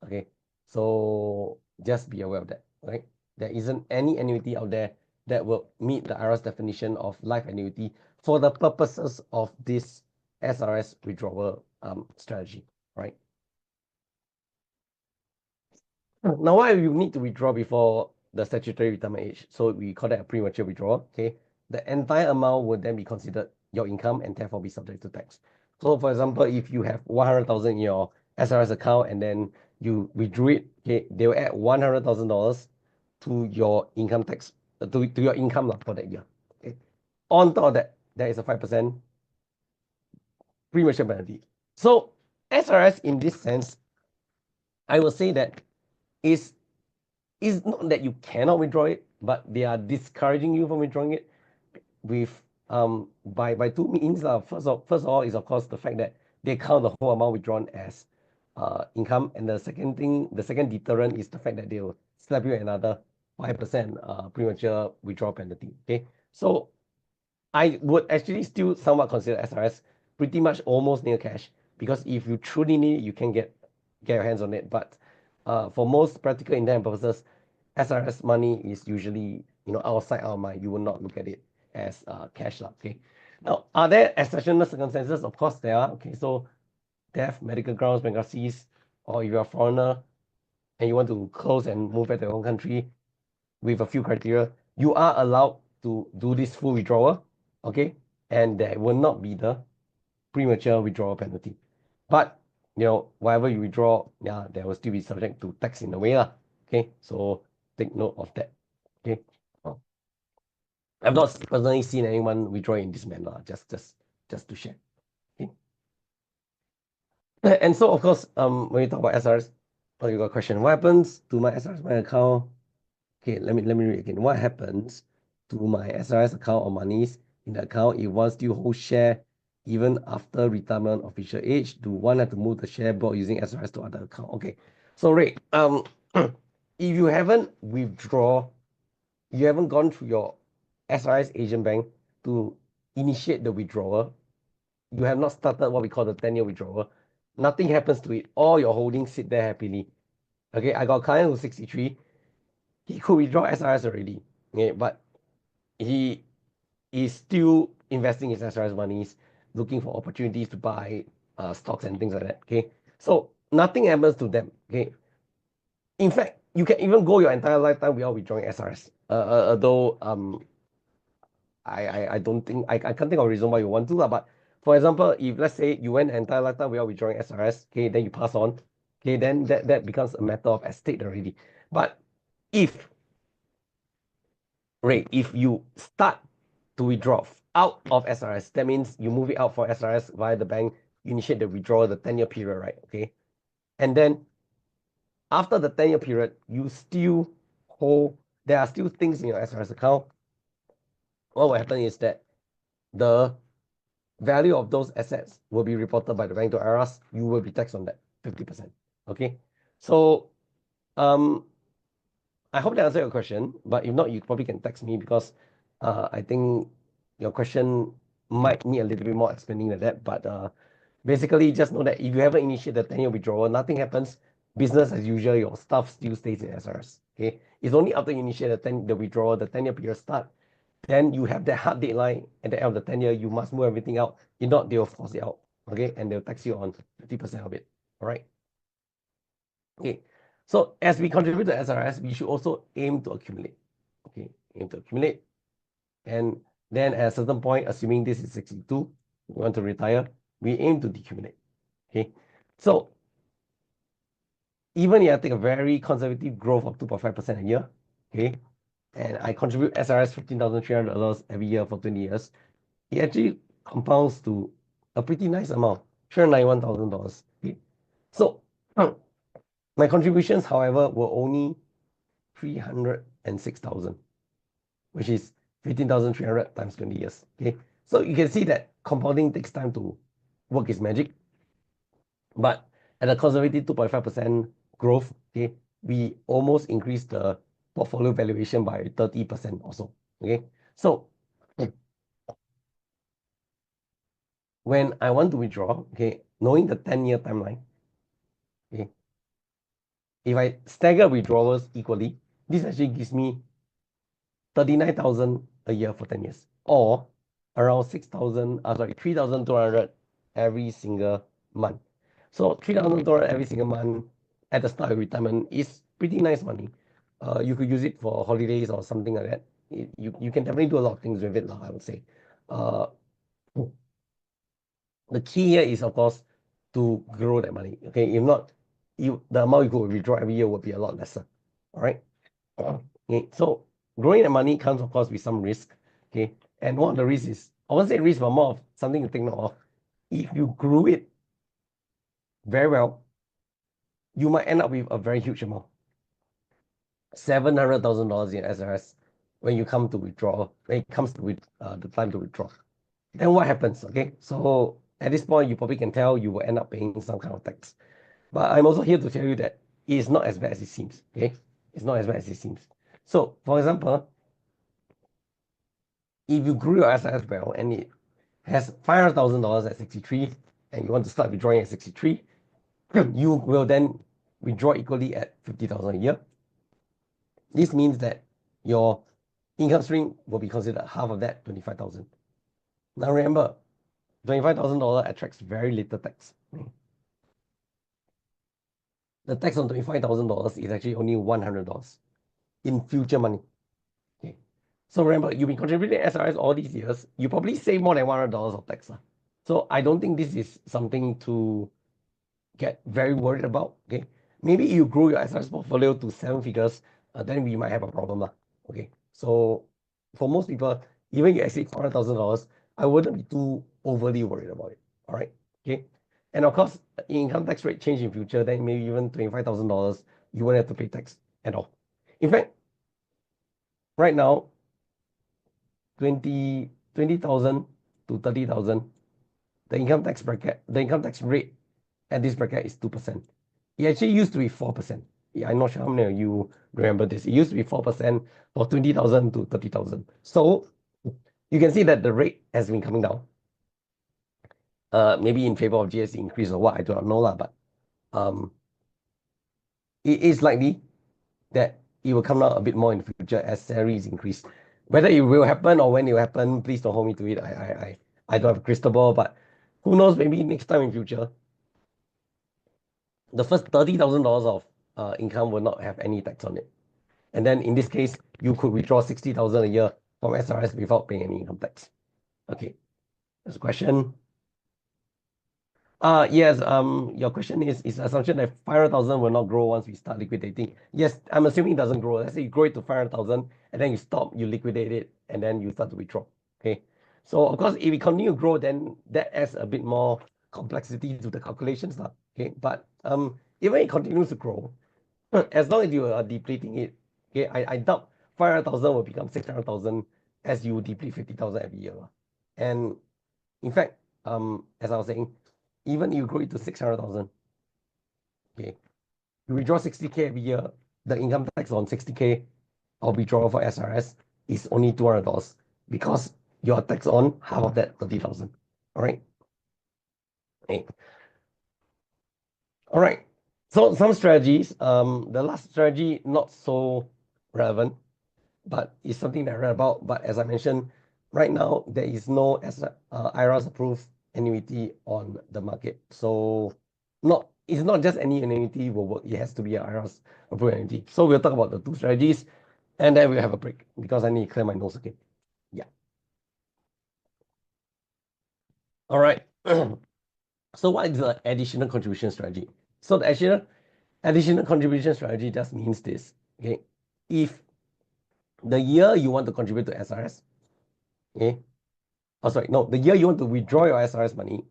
Okay, so just be aware of that, right? There isn't any annuity out there that will meet the IRAS definition of life annuity for the purposes of this SRS withdrawal strategy, right? Now, why you need to withdraw before the statutory retirement age? So we call that a premature withdrawal. Okay, the entire amount would then be considered your income and therefore be subject to tax. So, for example, if you have 100,000 in your SRS account and then you withdrew it, okay, they will add $100,000 to your income tax, to your income for that year. Okay, on top of that, there is a 5% premature penalty. So, SRS in this sense, I will say that is not that you cannot withdraw it, but they are discouraging you from withdrawing it with by two means. First of all is of course the fact that they count the whole amount withdrawn as income, and the second deterrent is the fact that they will slap you another 5% premature withdrawal penalty. Okay, so I would actually still somewhat consider SRS pretty much almost near cash, because if you truly need it, you can get your hands on it. But for most practical intent purposes, SRS money is usually outside our mind. You will not look at it as cash. Okay. Now, are there exceptional circumstances? Of course there are. Okay, so death, medical grounds, bankruptcies, or if you're a foreigner and you want to close and move back to your own country with a few criteria, you are allowed to do this full withdrawal. Okay, and there will not be the premature withdrawal penalty. But whatever you withdraw, yeah, there will still be subject to tax in a way lah. Okay, so take note of that. Okay, I've not personally seen anyone withdraw in this manner. Just to share. Okay, and so of course, when you talk about SRS, you got a question. What happens to my SRS bank account? Okay, let me read again. What happens to my SRS account or monies in the account if one still holds share even after retirement official age? Do one have to move the share block using SRS to other account? Okay, so Ray, if you haven't you haven't gone through your SRS Asian Bank to initiate the withdrawal, you have not started what we call the 10-year withdrawal, nothing happens to it. All your holdings sit there happily. Okay, I got a client who's 63. He could withdraw SRS already. Okay, but he is still investing his SRS monies, looking for opportunities to buy stocks and things like that. Okay, so nothing happens to them. Okay, in fact, you can even go your entire lifetime without withdrawing SRS. Although I don't think I can't think of a reason why you want to lah. But for example, if let's say you went the entire lifetime without withdrawing SRS, okay, then you pass on, okay, then that becomes a matter of estate already. But if if you start to withdraw out of SRS, that means you move it out for SRS via the bank, you initiate the withdrawal, the 10-year period, right? Okay. And then after the 10-year period, you still hold, there are still things in your SRS account. What will happen is that the value of those assets will be reported by the bank to IRAS. You will be taxed on that 50%. Okay. So I hope that answered your question, but if not, you probably can text me because I think your question might need a little bit more explaining than that. But basically, just know that if you haven't initiated the 10-year withdrawal, nothing happens. Business as usual, your stuff still stays in SRS. Okay, it's only after you initiate the withdrawal, the 10-year period start, then you have that hard deadline at the end of the 10-year. You must move everything out. If not, they'll force it out. Okay, and they'll tax you on 50% of it. All right. Okay. So as we contribute to SRS, we should also aim to accumulate. Okay, aim to accumulate. And then at a certain point, assuming this is 62, we want to retire, we aim to decumulate. Okay. So even if I take a very conservative growth of 2.5% a year, okay, and I contribute SRS $15,300 every year for 20 years, it actually compounds to a pretty nice amount, $391,000. Okay. So my contributions, however, were only 306,000, which is 15,300 times 20 years. Okay, so you can see that compounding takes time to work its magic. But at a conservative 2.5% growth, okay, we almost increased the portfolio valuation by 30% also. Okay, so when I want to withdraw, okay, knowing the 10-year timeline, okay, if I stagger withdrawals equally, this actually gives me 39,000 a year for 10 years, or around 3,200 every single month. So 3,200 every single month at the start of retirement is pretty nice money. You could use it for holidays or something like that. You can definitely do a lot of things with it, I would say. The key here is, of course, to grow that money. Okay, if not, the amount you could withdraw every year would be a lot lesser. All right. Okay, so growing the money comes, of course, with some risk. Okay, and one of the risks is, I won't say risk, but more of something to take note of. If you grew it very well, you might end up with a very huge amount, $700,000 in SRS when you come to withdraw. When it comes to the time to withdraw, then what happens? Okay, so at this point, you probably can tell you will end up paying some kind of tax. But I'm also here to tell you that it is not as bad as it seems. Okay, it's not as bad as it seems. So, for example, if you grew your SRS well and it has $500,000 at 63 and you want to start withdrawing at 63, you will then withdraw equally at 50,000 a year. This means that your income stream will be considered half of that, 25,000. Now remember, $25,000 attracts very little tax. The tax on $25,000 is actually only $100 in future money. Okay. So remember, you've been contributing SRS all these years, you probably save more than $100 of tax. So I don't think this is something to get very worried about. Okay, maybe you grow your SRS portfolio to 7 figures, then we might have a problem lah. Okay, so for most people, even you exceed $400,000, I wouldn't be too overly worried about it. All right. Okay, and of course, income tax rate change in future, then maybe even $25,000, you won't have to pay tax at all. In fact, right now, 20,000 to 30,000, the income tax rate at this bracket is 2%. It actually used to be 4%. Yeah, I'm not sure how many of you remember this. It used to be 4% for 20,000 to 30,000. So you can see that the rate has been coming down. Maybe in favor of GST increase or what, I do not know lah, but it is likely that it will come out a bit more in the future as salaries increase. Whether it will happen or when it will happen, please don't hold me to it. I don't have a crystal ball, but who knows, maybe next time in future, the first $30,000 of income will not have any tax on it. And then in this case, you could withdraw 60,000 a year from SRS without paying any income tax. Okay, that's a question. Yes, your question is the assumption that 500,000 will not grow once we start liquidating. Yes, I'm assuming it doesn't grow. Let's say you grow it to 500,000 and then you stop, you liquidate it, and then you start to withdraw. Okay. So of course, if we continue to grow, then that adds a bit more complexity to the calculations. Okay. But even it continues to grow, as long as you are depleting it, okay, I doubt 500,000 will become 600,000 as you deplete 50,000 every year. And in fact, as I was saying, even you grow it to 600,000, okay, you withdraw 60K every year, the income tax on 60K of withdrawal for SRS is only $200 because you're taxed on half of that 30,000. All right. Okay. All right. So some strategies, the last strategy, not so relevant, but it's something that I read about. But as I mentioned, right now, there is no IRAS approved annuity on the market. So it's not just any annuity will work. It has to be an IRAS approved annuity. So we'll talk about the two strategies and then we'll have a break because I need to clear my nose again. Yeah. All right. So what is the additional contribution strategy? So the additional contribution strategy just means this. Okay. If the year you want to contribute to SRS, okay. Oh, sorry, no, the year you want to withdraw your SRS money.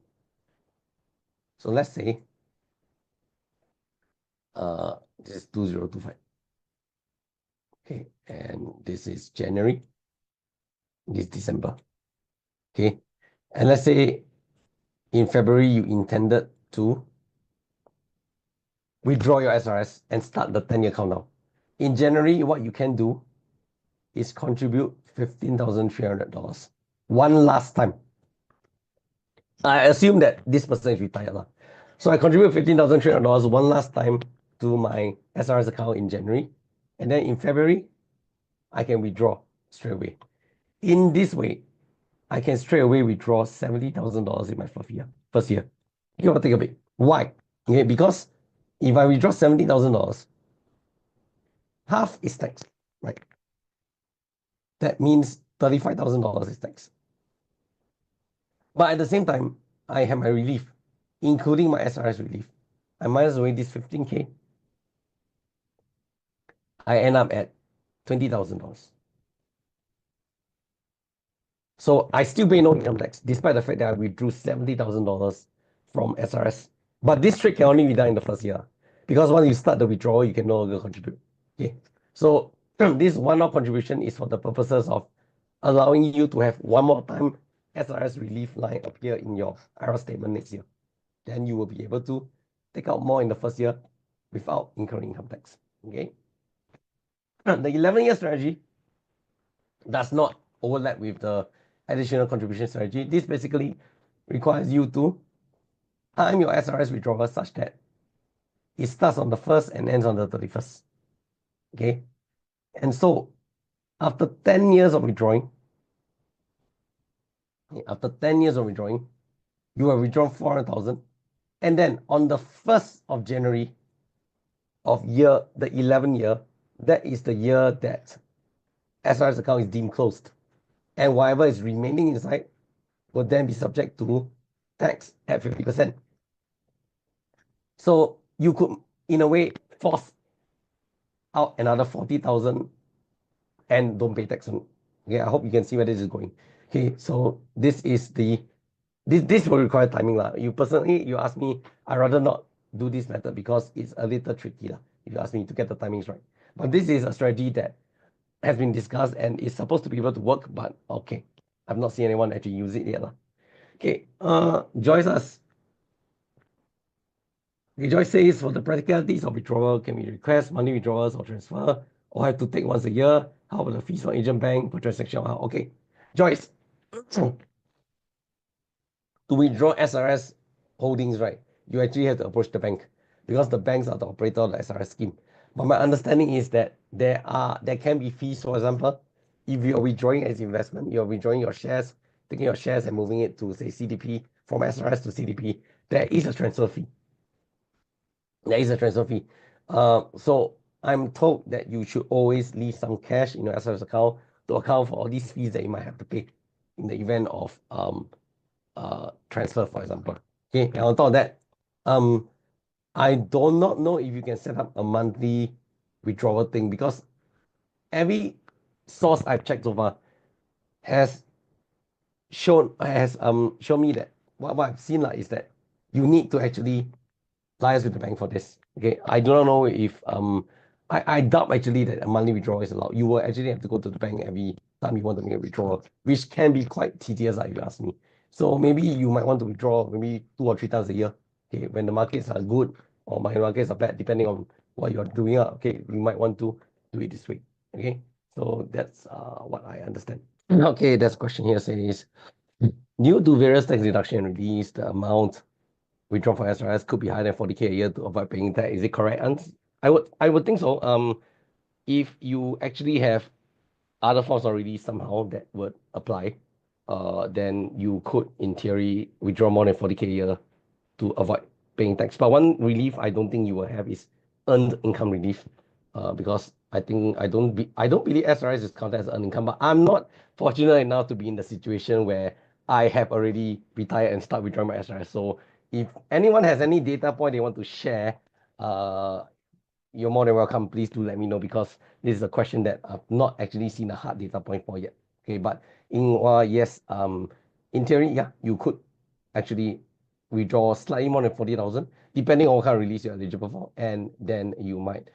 So let's say this is 2025. Okay, and this is January, this is December. Okay, and let's say in February you intended to withdraw your SRS and start the 10-year countdown. In January, what you can do is contribute $15,300 one last time. I assume that this person is retired. So I contribute $15,300 one last time to my SRS account in January. And then in February, I can withdraw straight away. In this way, I can straight away withdraw $70,000 in my first year. Give or take a bit. Why? Okay, because if I withdraw $70,000, half is tax, right? That means $35,000 is tax. But at the same time, I have my relief, including my SRS relief. I minus away this 15K. I end up at $20,000. So I still pay no income tax, despite the fact that I withdrew $70,000 from SRS. But this trick can only be done in the first year, because once you start the withdrawal, you can no longer contribute. Okay, so this one-off contribution is for the purposes of allowing you to have one more time SRS relief line appear in your IRA statement next year. Then you will be able to take out more in the first year without incurring income tax. Okay. The 11-year strategy does not overlap with the additional contribution strategy. This basically requires you to time your SRS withdrawal such that it starts on the 1st and ends on the 31st. Okay. And so after 10 years of withdrawing, you have withdrawn 400,000. And then on the 1st of January of the 11th year, that is the year that SRS account is deemed closed. And whatever is remaining inside will then be subject to tax at 50%. So you could, in a way, force out another 40,000 and don't pay tax on it. Okay, I hope you can see where this is going. Okay, so this is this will require timing. You personally, you ask me, I'd rather not do this method because it's a little tricky. If you ask me to get the timings right. But this is a strategy that has been discussed and is supposed to be able to work, but okay. I've not seen anyone actually use it yet. Okay, Joyce asks. Okay, Joyce says, for the practicalities of withdrawal, can we request money withdrawals or transfer, or have to take once a year? How about the fees for agent bank per transaction? Okay, Joyce, to withdraw SRS holdings, right, you actually have to approach the bank. because the banks are the operator of the SRS scheme. But my understanding is that there can be fees. For example, if you're withdrawing as investment, you're withdrawing your shares, taking your shares and moving it to say CDP from SRS to CDP, there is a transfer fee. There is a transfer fee. So I'm told that you should always leave some cash in your SRS account to account for all these fees that you might have to pay in the event of transfer, for example. Okay, and on top of that, I do not know if you can set up a monthly withdrawal thing, because every source I've checked so far has shown me that what I've seen is that you need to actually liaise with the bank for this. Okay, I do not know if I doubt actually that a monthly withdrawal is allowed. You will actually have to go to the bank every time you want to make a withdrawal, which can be quite tedious, if you ask me. So maybe you might want to withdraw maybe 2 or 3 times a year. Okay, when the markets are good or my markets are bad, depending on what you're doing. Okay, you might want to do it this way. Okay, so that's what I understand. Okay, there's a question here says, due to various tax deduction and release, the amount withdrawn from SRS could be higher than 40K a year to avoid paying tax. Is it correct? I would think so. If you actually have other forms of release somehow that would apply, then you could, in theory, withdraw more than 40K a year to avoid paying tax. But one relief I don't think you will have is earned income relief, because I don't believe SRS is counted as earned income. But I'm not fortunate enough to be in the situation where I have already retired and start withdrawing my SRS. So if anyone has any data point they want to share, uh, you're more than welcome. Please do let me know, because this is a question that I've not actually seen a hard data point for yet. Okay, but yes, in theory, yeah, you could actually withdraw slightly more than 40,000, depending on what kind of release you're eligible for, and then you might,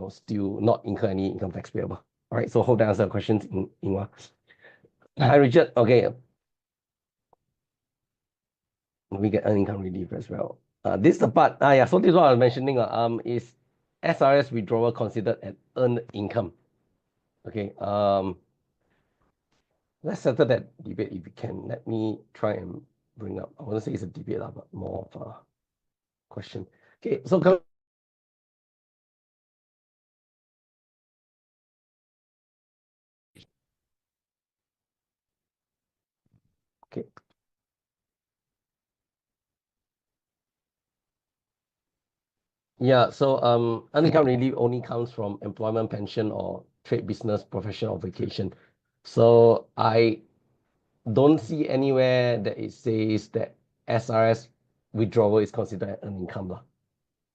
still not incur any income tax payable. All right, so hope that answers the questions, Ingwa. Hi, Richard. Okay, we get earned income relief as well. This is the part. Yeah. So this is what I was mentioning. Is SRS withdrawal considered an earned income? Okay. Let's settle that debate if you can. Let me try and bring up. I want to say it's a debate, but more of a question. Okay. So okay. Yeah. So earned income relief only comes from employment, pension, or trade, business, profession, or vacation. So I don't see anywhere that it says that SRS withdrawal is considered an income lah.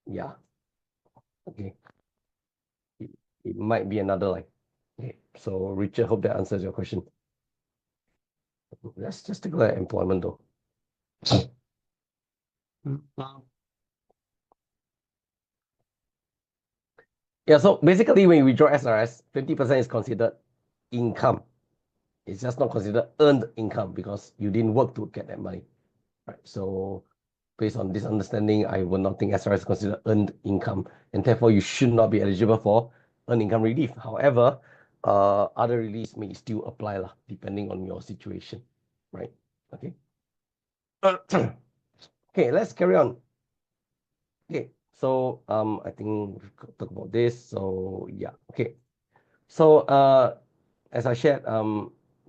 Yeah. Okay. It might be another line. Okay. So Richard, hope that answers your question. Let's just take a look at employment though. Yeah. So basically, when you withdraw SRS, 50% is considered income. It's just not considered earned income because you didn't work to get that money. Right. So based on this understanding, I will not think SRS is considered earned income, and therefore you should not be eligible for earned income relief. However, other reliefs may still apply lah, depending on your situation, right? Okay. Okay, let's carry on. Okay, so I think we've talked about this. So yeah, okay. So as I shared,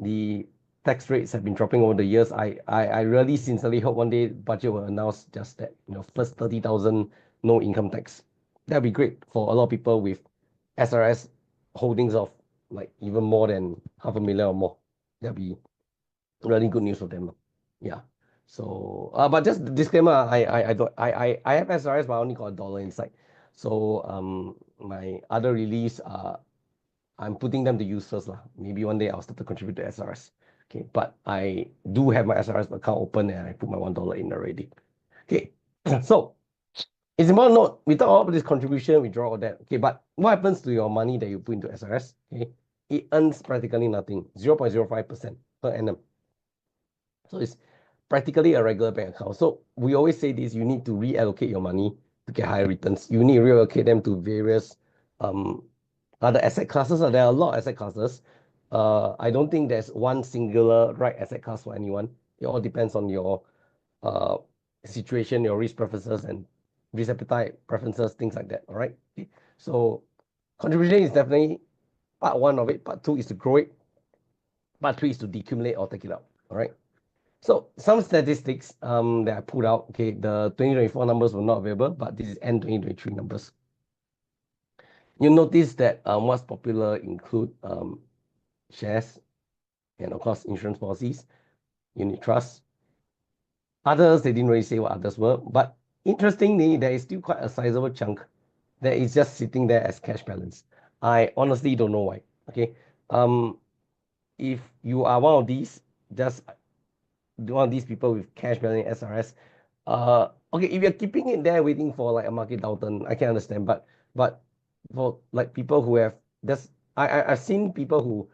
the tax rates have been dropping over the years. I really sincerely hope one day budget will announce just that, first 30,000 no income tax. That'd be great for a lot of people with SRS holdings of like even more than 500,000 or more. That'd be really good news for them. Yeah. So, but just disclaimer, I have SRS, but I only got $1 inside. So, my other release, I'm putting them to use first lah. Maybe one day I'll start to contribute to SRS. Okay, but I do have my SRS account open and I put my $1 in already. Okay, so it's important to note, we talk about this contribution, withdraw all that. Okay, but what happens to your money that you put into SRS? Okay, it earns practically nothing, 0.05% per annum. So it's practically a regular bank account. So we always say this, you need to reallocate your money to get higher returns. You need to reallocate them to various other asset classes. There are a lot of asset classes. I don't think there's one singular right asset class for anyone. It all depends on your situation, your risk preferences, and risk appetite, preferences, things like that. All right. Okay. So contribution is definitely part one of it. Part two is to grow it. Part three is to decumulate or take it out. All right. So some statistics that I put out. Okay, the 2024 numbers were not available, but this is end 2023 numbers. You'll notice that what's popular include shares and of course insurance policies, unit trusts. Others, they didn't really say what others were, but interestingly, there is still quite a sizable chunk that is just sitting there as cash balance. I honestly don't know why. Okay. If you are one of these, just one of these people with cash balance in SRS, okay, if you're keeping it there waiting for like a market downturn, I can understand. But for like people who have just I've seen people who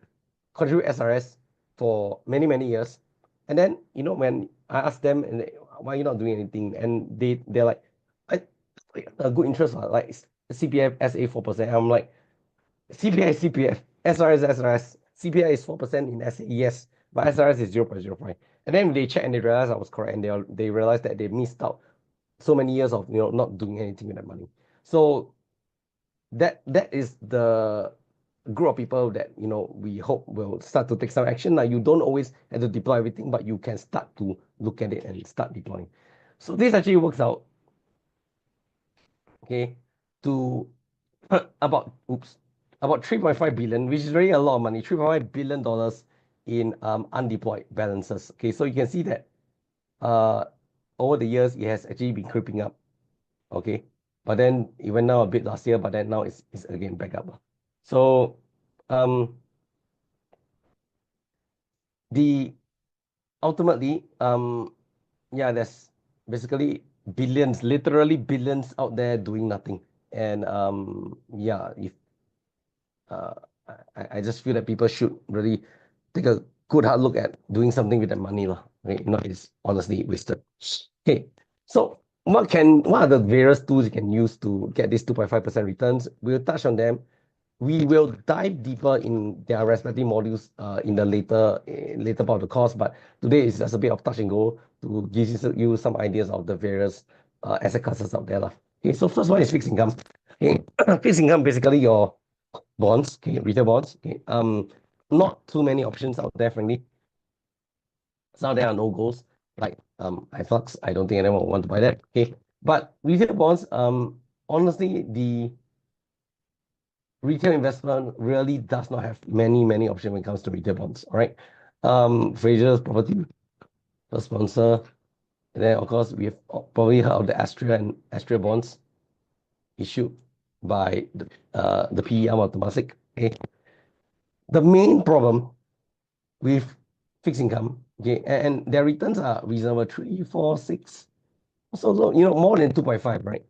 contribute SRS for many years, and then when I ask them and why are you not doing anything, and they're like, I a good interest like CPF SA 4%. I'm like, CPI is CPF, SRS is SRS, CPI is 4% in SA, yes, but SRS is 0.05. And then they check and they realize I was correct, and they realized that they missed out so many years of not doing anything with that money. So that is the group of people that we hope will start to take some action. Like, you don't always have to deploy everything, but you can start to look at it and start deploying. So this actually works out, okay, to about 3.5 billion, which is really a lot of money. $3.5 billion in undeployed balances. Okay, so you can see that over the years it has actually been creeping up. Okay, but then it went down a bit last year, but then now it's again back up. So the ultimately yeah, there's basically billions, literally billions out there doing nothing. And yeah, if uh, I just feel that people should really take a good hard look at doing something with that money lah. Okay, it's honestly wasted. Okay, so what are the various tools you can use to get these 2.5% returns? We'll touch on them. We will dive deeper in their respective modules in the later part of the course, but today is just a bit of touch and go to give you some ideas of the various asset classes out there lah. Okay, so first one is fixed income. Okay, fixed income basically your bonds, okay, retail bonds. Okay, not too many options out there, frankly. Some of them are no goals, like iFlux. I don't think anyone will want to buy that. Okay, but retail bonds, honestly, the retail investment really does not have many options when it comes to retail bonds. All right. Fraser's Property, the sponsor. And then of course we have probably heard of the Astria and Astria bonds issued by the PE arm of Temasek. Okay. The main problem with fixed income, okay, and their returns are reasonable, 3, 4, 6. So more than 2.5, right?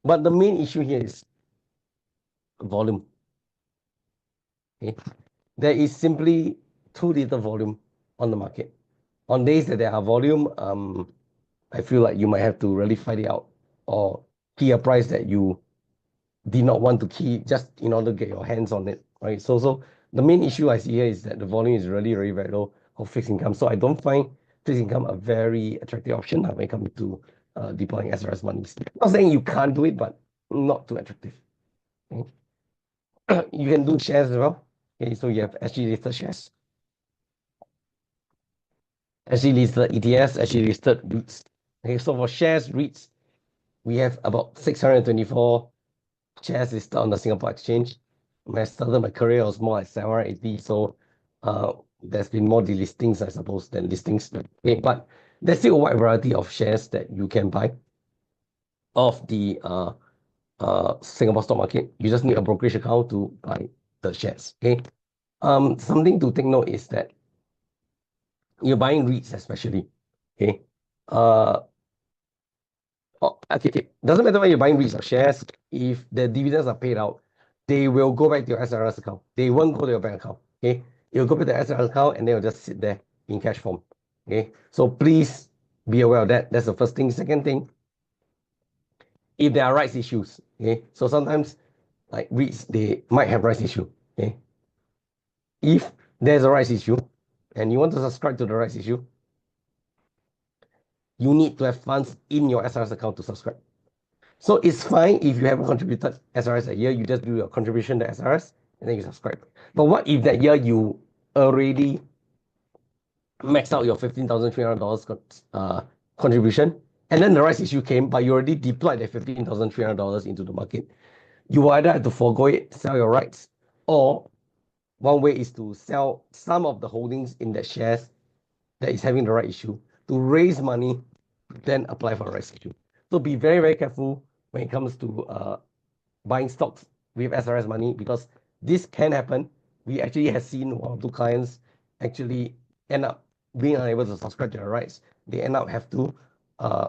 But the main issue here is volume. Okay. There is simply too little volume on the market. On days that there are volume, I feel like you might have to really fight it out or key a price that you did not want to key just in order to get your hands on it, right? So the main issue I see here is that the volume is really very low of fixed income. So I don't find fixed income a very attractive option when it comes to deploying SRS monies. Not saying you can't do it, but not too attractive. Okay? You can do shares as well. Okay, so you have SG listed shares, SG listed ETFs, SG listed REITs. Okay, so for shares, REITs, we have about 624 shares listed on the Singapore Exchange. When I started my career, it was more like 780. So there's been more delistings, I suppose, than listings. Okay, but there's still a wide variety of shares that you can buy of the Singapore stock market. You just need a brokerage account to buy the shares. Okay. Something to take note is that you're buying REITs especially. Okay. Okay. Doesn't matter whether you're buying REITs or shares. If the dividends are paid out, they will go back to your SRS account. They won't go to your bank account. Okay. You'll go back to the SRS account and they will just sit there in cash form. Okay. So please be aware of that. That's the first thing. Second thing, if there are rights issues, okay. So sometimes like REITs, they might have rights issue. Okay. If there's a rights issue and you want to subscribe to the rights issue, you need to have funds in your SRS account to subscribe. So it's fine if you haven't contributed SRS a year, you just do your contribution to SRS and then you subscribe. But what if that year you already maxed out your $15,300 contribution, and then the rights issue came, but you already deployed that $15,300 into the market? You either have to forego it, sell your rights, or one way is to sell some of the holdings in that shares that is having the right issue to raise money, then apply for a rights issue. So be very, very careful when it comes to buying stocks with SRS money, because this can happen. We actually have seen one or two clients actually end up being unable to subscribe to their rights. They end up have to uh,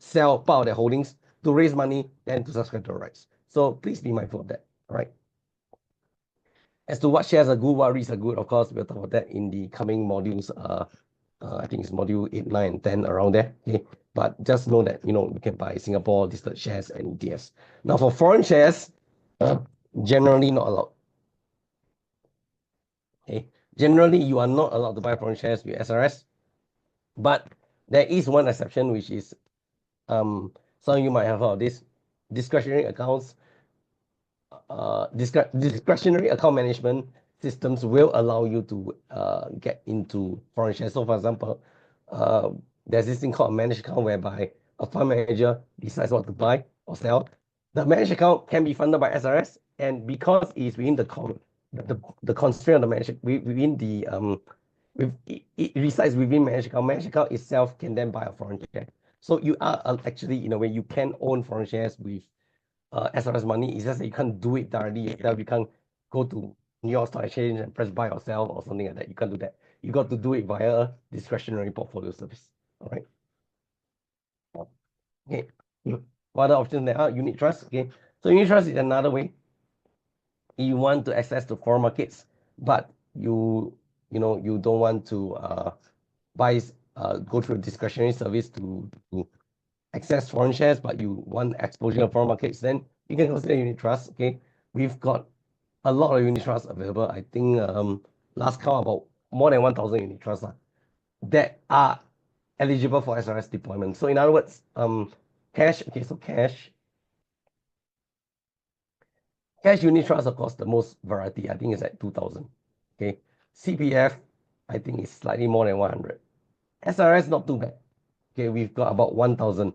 sell part of their holdings to raise money and to subscribe to the rights. So please be mindful of that. All right. As to what shares are good, what REITs are good, of course, we'll talk about that in the coming modules. I think it's module 8, 9, and 10 around there. Okay. But just know that, you can buy Singapore listed shares and ETFs. Now, for foreign shares, generally not allowed. Okay. Generally, you are not allowed to buy foreign shares with SRS. But there is one exception, which is some of you might have heard of this. Discretionary accounts, discretionary account management systems will allow you to get into foreign shares. So, for example, there's this thing called a managed account whereby a fund manager decides what to buy or sell. The managed account can be funded by SRS, and because it's within the constraint of the managed within the it resides within managed account. Managed account itself can then buy a foreign share. So you are actually, in a way, you can own foreign shares with SRS money. It's just that you can't do it directly yourself. You can't go to New York Stock Exchange and press buy or sell or something like that. You can't do that. You got to do it via a discretionary portfolio service. All right. Okay. What other options there are? Unit trust. Okay. So unit trust is another way. You want to access to foreign markets, but you don't want to go through a discretionary service to access foreign shares, but you want exposure to foreign markets, then you can consider unit trust. Okay, we've got a lot of unit trusts available. I think last count about more than 1,000 unit trusts that are eligible for SRS deployment. So in other words, cash. Okay, so cash unit trust, of course, the most variety. I think it's at 2,000. Okay, CPF, I think it's slightly more than 100. SRS not too bad. Okay, we've got about 1,000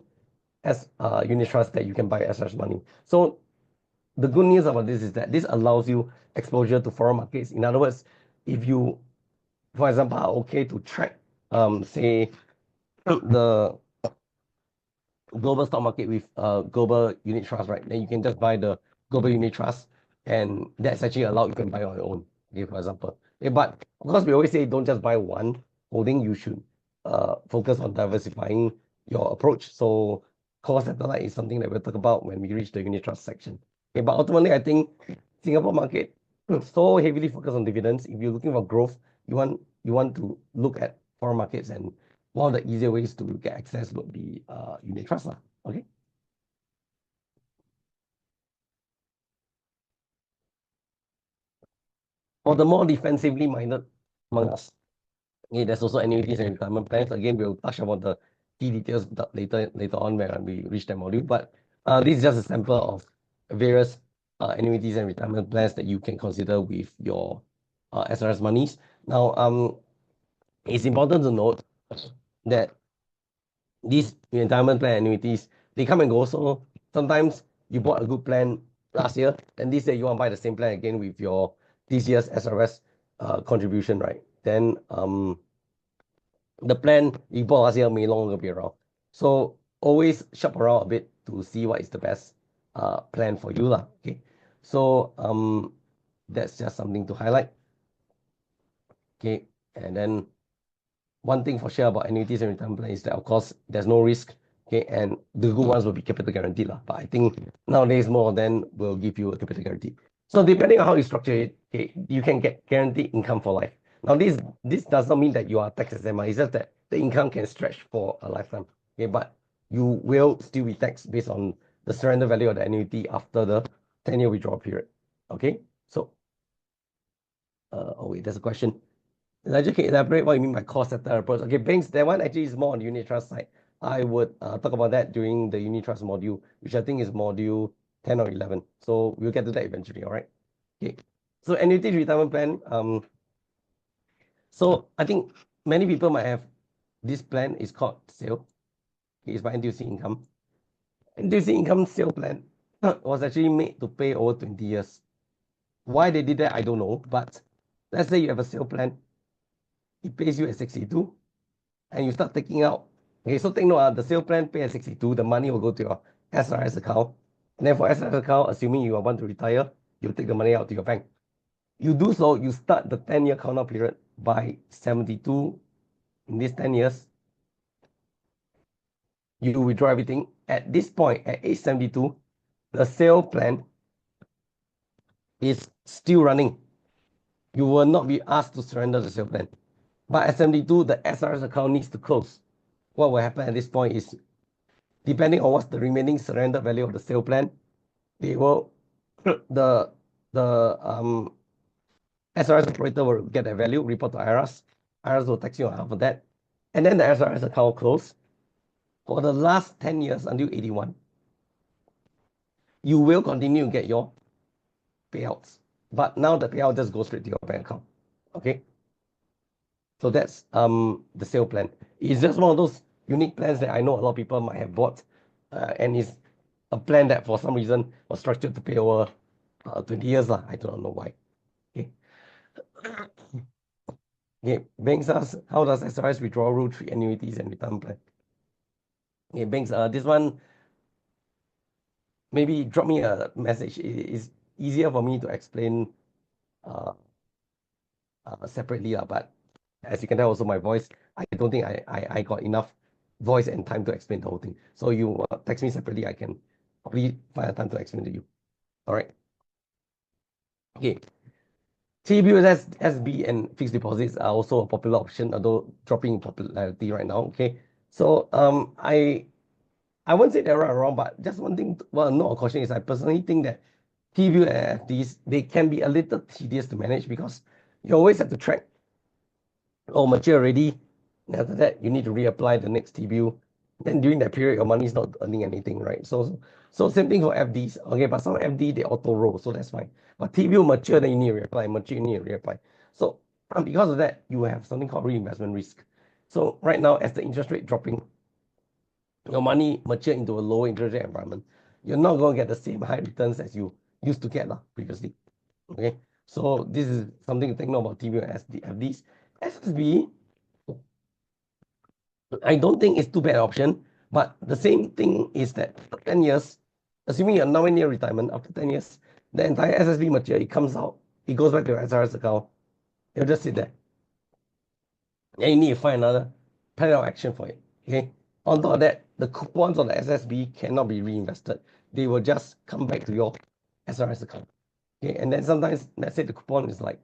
as unit trust that you can buy SRS money. So the good news about this is that this allows you exposure to foreign markets. In other words, if you, for example, are okay to track, say, the global stock market with global unit trust, right? Then you can just buy the global unit trust, and that's actually allowed. You can buy on your own. Okay, for example. Okay, but of course, we always say don't just buy one holding. You should focus on diversifying your approach. So core satellite is something that we'll talk about when we reach the unit trust section. Okay, but ultimately, I think Singapore market so heavily focused on dividends. If you're looking for growth, you want to look at foreign markets, and one of the easier ways to get access would be unit trust. Okay. For the more defensively minded among us, okay, there's also annuities and retirement plans. Again, we'll touch about the key details later on when we reach that module. But this is just a sample of various annuities and retirement plans that you can consider with your SRS monies. Now, it's important to note that these retirement plan annuities, they come and go. So sometimes you bought a good plan last year, and this year you want to buy the same plan again with your this year's SRS contribution, right? Then the plan you bought last year may no longer be around. So always shop around a bit to see what is the best plan for you lah. Okay, so that's just something to highlight. Okay, and then one thing for sure about annuities and retirement plans is that, of course, there's no risk. Okay, and the good ones will be capital guaranteed lah. But I think nowadays more than will give you a capital guarantee. So depending on how you structure it, okay, you can get guaranteed income for life. Now this does not mean that you are tax exempt. It's just that the income can stretch for a lifetime. Okay, but you will still be taxed based on the surrender value of the annuity after the 10-year withdrawal period. Okay, so oh wait, there's a question. Elijah, can elaborate what you mean by core setter approach? Okay, banks, that one actually is more on the unit trust side. I would talk about that during the unit trust module, which I think is module 10 or 11. So we'll get to that eventually, all right? Okay. So annuity retirement plan. So I think many people might have this plan is called SAIL. It's by NTUC Income. NTUC Income SAIL plan was actually made to pay over 20 years. Why they did that, I don't know. But let's say you have a SAIL plan, it pays you at 62, and you start taking out. Okay, so take note, the SAIL plan pay at 62, the money will go to your SRS account. And then for SRS account, assuming you want to retire, you take the money out to your bank. You do so, you start the 10-year count-out period by 72. In these 10 years, you withdraw everything. At this point, at age 72, the SAIL plan is still running. You will not be asked to surrender the SAIL plan. But at 72, the SRS account needs to close. What will happen at this point is, depending on what's the remaining surrender value of the SAIL plan, they will the SRS operator will get that value, report to IRS. IRS will tax you on half of that. And then the SRS account close. For the last 10 years until 81, you will continue to get your payouts. But now the payout just goes straight to your bank account. Okay. So that's the SAIL plan. It's just one of those unique plans that I know a lot of people might have bought. And it's a plan that for some reason was structured to pay over 20 years. I do not know why. Okay. Okay, banks ask, how does SRS withdrawal rule treat annuities and retirement plan? Okay, banks, this one, maybe drop me a message. It is easier for me to explain separately, but as you can tell also my voice, I don't think I got enough voice and time to explain the whole thing. So you text me separately, I can probably find a time to explain to you. All right. Okay. T-bills, SB, and fixed deposits are also a popular option, although dropping in popularity right now. Okay. So I won't say they're right or wrong, but just one thing, well, not a caution is I personally think that T-bill and FDs, they can be a little tedious to manage because you always have to track, oh, mature already. And after that, you need to reapply the next T-bill. Then during that period, your money is not earning anything, right? So same thing for FDs. Okay, but some FD, they auto roll, so that's fine. But T-bill mature, then you need to reapply. Mature, you need to reapply. So because of that, you have something called reinvestment risk. So right now, as the interest rate dropping, your money mature into a lower interest rate environment, you're not going to get the same high returns as you used to get previously. Okay, so this is something to take note about T-bill and FDs. SSB, I don't think it's too bad an option, but the same thing is that 10 years, assuming you're nowhere near retirement, after 10 years, the entire SSB mature, it comes out, it goes back to your SRS account, it'll just sit there. And you need to find another plan of action for it. Okay. On top of that, the coupons on the SSB cannot be reinvested. They will just come back to your SRS account. Okay. And then sometimes, let's say the coupon is like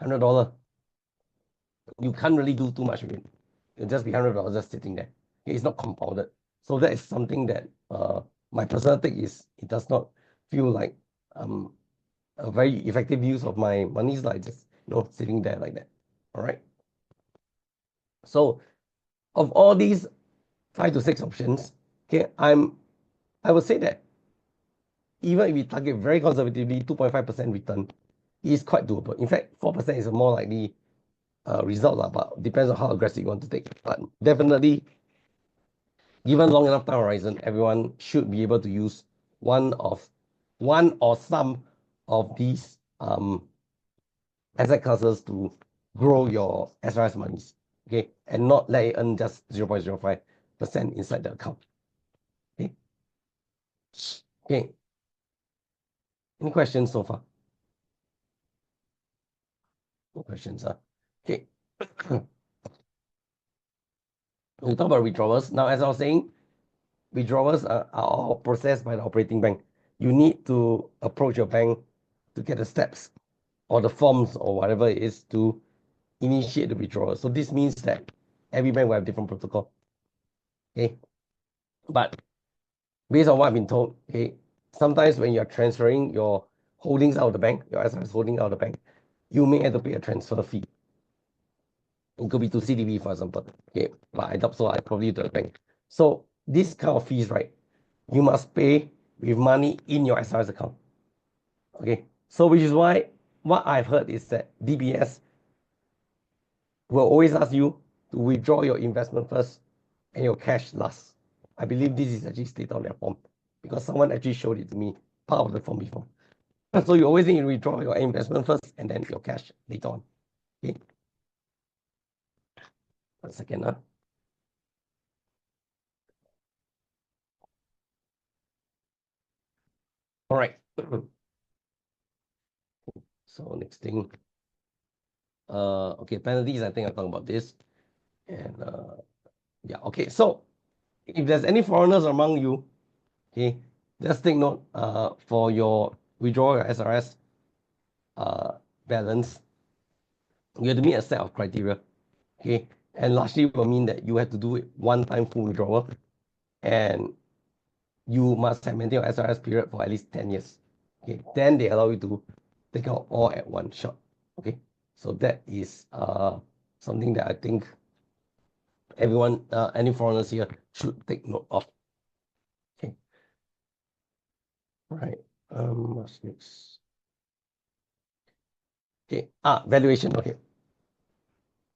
$100. You can't really do too much with it. It'll just be $100 just sitting there. Okay. It's not compounded. So that is something that my personal take is it does not feel like a very effective use of my money. Is like just sitting there like that. All right. So of all these 5 to 6 options, okay, I would say that even if we target very conservatively 2.5% return, is quite doable. In fact, 4% is a more likely result, but depends on how aggressive you want to take. But definitely, given long enough time horizon, everyone should be able to use one or some of these asset classes to grow your SRS monies, okay, and not let it earn just 0.05% inside the account. Okay. Okay. Any questions so far? No questions, okay. We talk about withdrawals. Now, as I was saying, withdrawals are all processed by the operating bank. You need to approach your bank to get the steps or the forms or whatever it is to initiate the withdrawal. So this means that every bank will have different protocol. Okay. But based on what I've been told, okay, sometimes when you're transferring your holdings out of the bank, your SRS holding out of the bank, you may have to pay a transfer fee. It could be to CDB, for example. Okay, but I doubt so. I probably to the bank. So this kind of fees, right? You must pay with money in your SRS account. Okay, so which is why what I've heard is that DBS will always ask you to withdraw your investment first and your cash last. I believe this is actually stated on their form because someone actually showed it to me, part of the form before. So you always need to withdraw your investment first and then your cash later on. Okay. 1 second. All right. So next thing. Okay, penalties. I think I'll talk about this. And yeah, okay. So if there's any foreigners among you, okay, just take note for your withdraw your SRS balance, you have to meet a set of criteria. Okay, and largely will mean that you have to do it one-time full withdrawal, and you must have maintained your SRS period for at least 10 years. Okay, then they allow you to take out all at one shot. Okay, so that is something that I think everyone, any foreigners here should take note of. Okay, all right. What's next? Okay, valuation. Okay,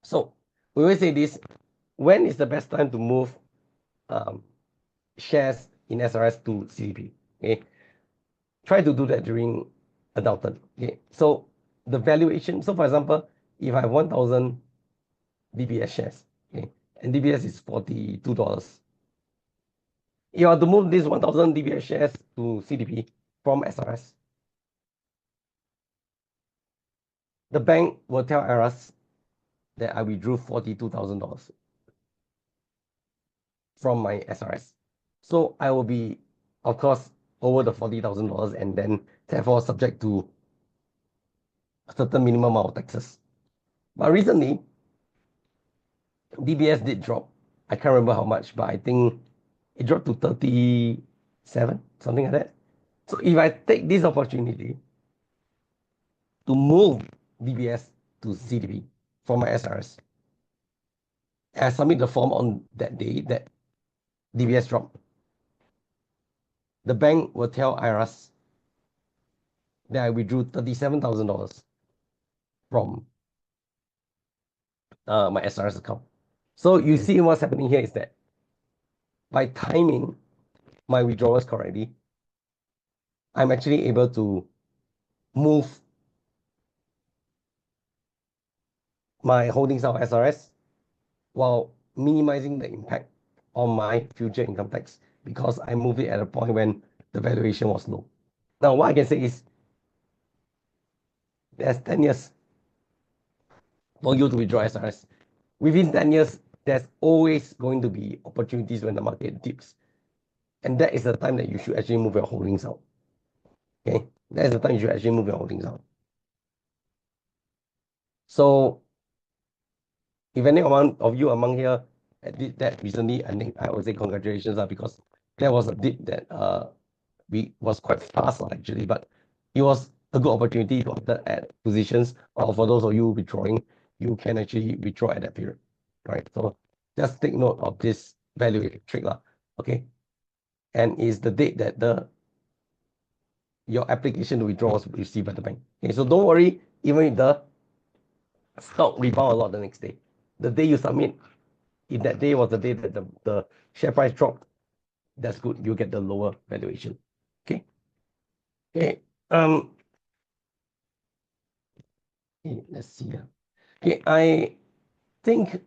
so we always say this: when is the best time to move shares in SRS to CDP? Okay, try to do that during a downturn. Okay, so the valuation. So for example, if I have 1,000 DBS shares, okay, and DBS is $42. You have to move this 1,000 DBS shares to CDP from SRS. The bank will tell IRAS that I withdrew $42,000 from my SRS. So I will be, of course, over the $40,000 and then therefore subject to a certain minimum amount of taxes. But recently, DBS did drop. I can't remember how much, but I think it dropped to 37, something like that. So if I take this opportunity to move DBS to CDB for my SRS, and I submit the form on that day that DBS dropped, the bank will tell IRAS that I withdrew $37,000 from my SRS account. So you see what's happening here is that by timing my withdrawals correctly, I'm actually able to move my holdings out of SRS while minimizing the impact on my future income tax because I moved it at a point when the valuation was low. Now, what I can say is there's 10 years for you to withdraw SRS. Within 10 years, there's always going to be opportunities when the market dips. And that is the time that you should actually move your holdings out. Okay, that is the time you should actually move your holdings out. So if any amount of you among here did that recently, I think I would say congratulations because that was a dip that we was quite fast actually, but it was a good opportunity to enter at positions, or for those of you withdrawing, you can actually withdraw at that period, right? So just take note of this value trick lah, okay? And is the date that your application to withdraw was received by the bank. Okay, so don't worry, even if the stock rebound a lot the next day, the day you submit, if that day was the day that the share price dropped, that's good. You get the lower valuation. Okay. Okay. Okay, let's see. Okay, I think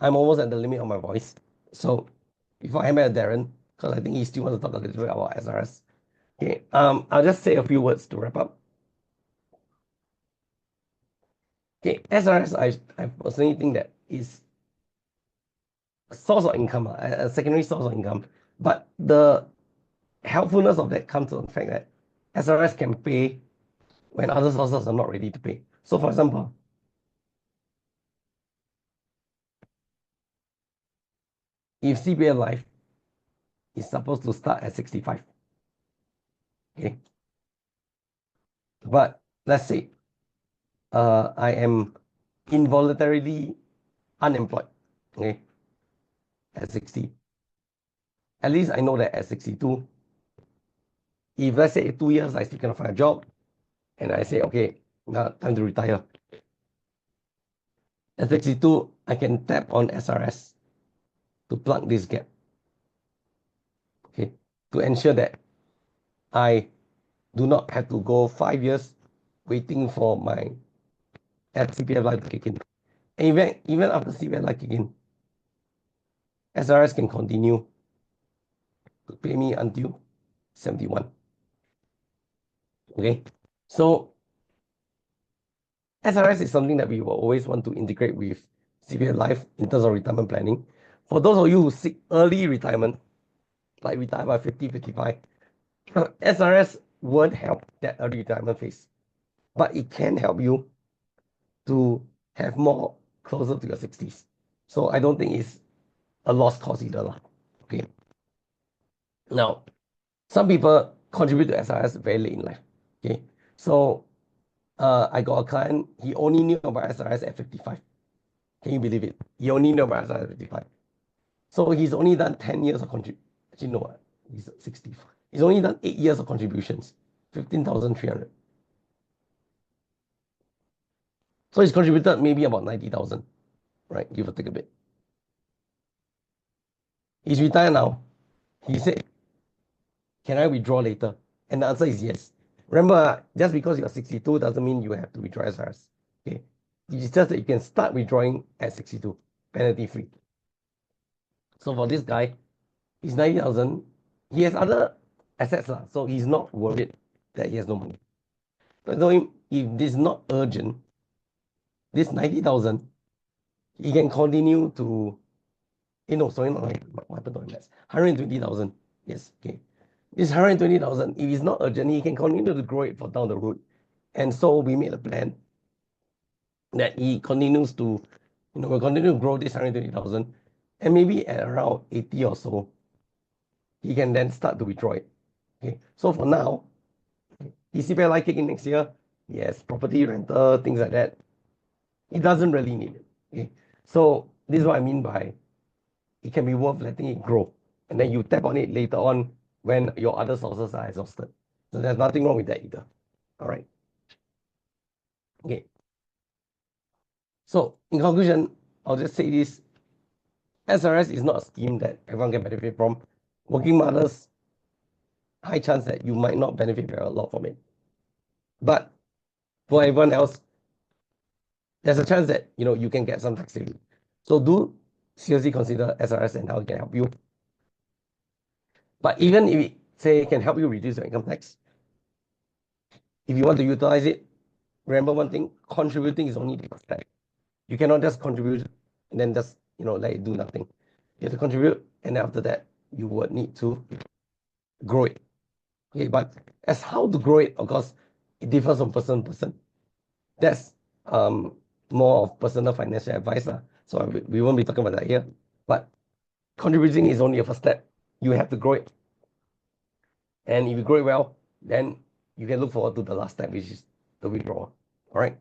I'm almost at the limit of my voice. So before I hand back to Darren, because I think he still wants to talk a little bit about SRS. Okay, I'll just say a few words to wrap up. Okay, SRS, I personally think that is a source of income, a secondary source of income. But the helpfulness of that comes from the fact that SRS can pay when other sources are not ready to pay. So for example, if CPF Life is supposed to start at 65, okay, but let's say I am involuntarily unemployed, okay, at 60. At least I know that at 62, if let's say 2 years I still cannot find a job, and I say, okay, now time to retire. At 62, I can tap on SRS to plug this gap, okay, to ensure that I do not have to go 5 years waiting for my CPF life to kick in. And even after CPF life kick in, SRS can continue to pay me until 71. Okay, so SRS is something that we will always want to integrate with CPF life in terms of retirement planning. For those of you who seek early retirement, like retire by 50, 55, SRS won't help that early retirement phase, but it can help you to have more closer to your 60s. So I don't think it's a lost cause either. Okay. Now, some people contribute to SRS very late in life. Okay. So I got a client, he only knew about SRS at 55. Can you believe it? He only knew about SRS at 55. So he's only done 10 years of contribution. Actually, no, he's 65. He's only done 8 years of contributions, 15,300. So he's contributed maybe about 90,000, right? Give or take a bit. He's retired now. He said, can I withdraw later? And the answer is yes. Remember, just because you're 62 doesn't mean you have to withdraw SRS. Okay. It's just that you can start withdrawing at 62, penalty free. So for this guy, he's 90,000. He has other assets, so he's not worried that he has no money. So I told him, if this is not urgent, this 90,000, he can continue to, no, sorry, not what happened to him? That's 120,000. Yes, okay. This 120,000, if it's not urgent, he can continue to grow it for down the road. And so we made a plan that he continues to, will continue to grow this 120,000, and maybe at around 80 or so, he can then start to withdraw it. Okay, so for now, his CPF life kick in next year, he has property, rental, things like that. He doesn't really need it. Okay, so this is what I mean by it can be worth letting it grow, and then you tap on it later on when your other sources are exhausted. So there's nothing wrong with that either. All right. Okay. So in conclusion, I'll just say this. SRS is not a scheme that everyone can benefit from. Working mothers, high chance that you might not benefit very a lot from it. But for everyone else, there's a chance that you can get some tax saving. So do seriously consider SRS and how it can help you. But even if it say can help you reduce your income tax, if you want to utilize it, remember one thing: contributing is only the first step. You cannot just contribute and then just let it do nothing. You have to contribute, and then after that, you would need to grow it. Okay, but as how to grow it, of course, it differs from person to person. That's more of personal financial advice. So we won't be talking about that here. But contributing is only a first step. You have to grow it. And if you grow it well, then you can look forward to the last step, which is the withdrawal. All right.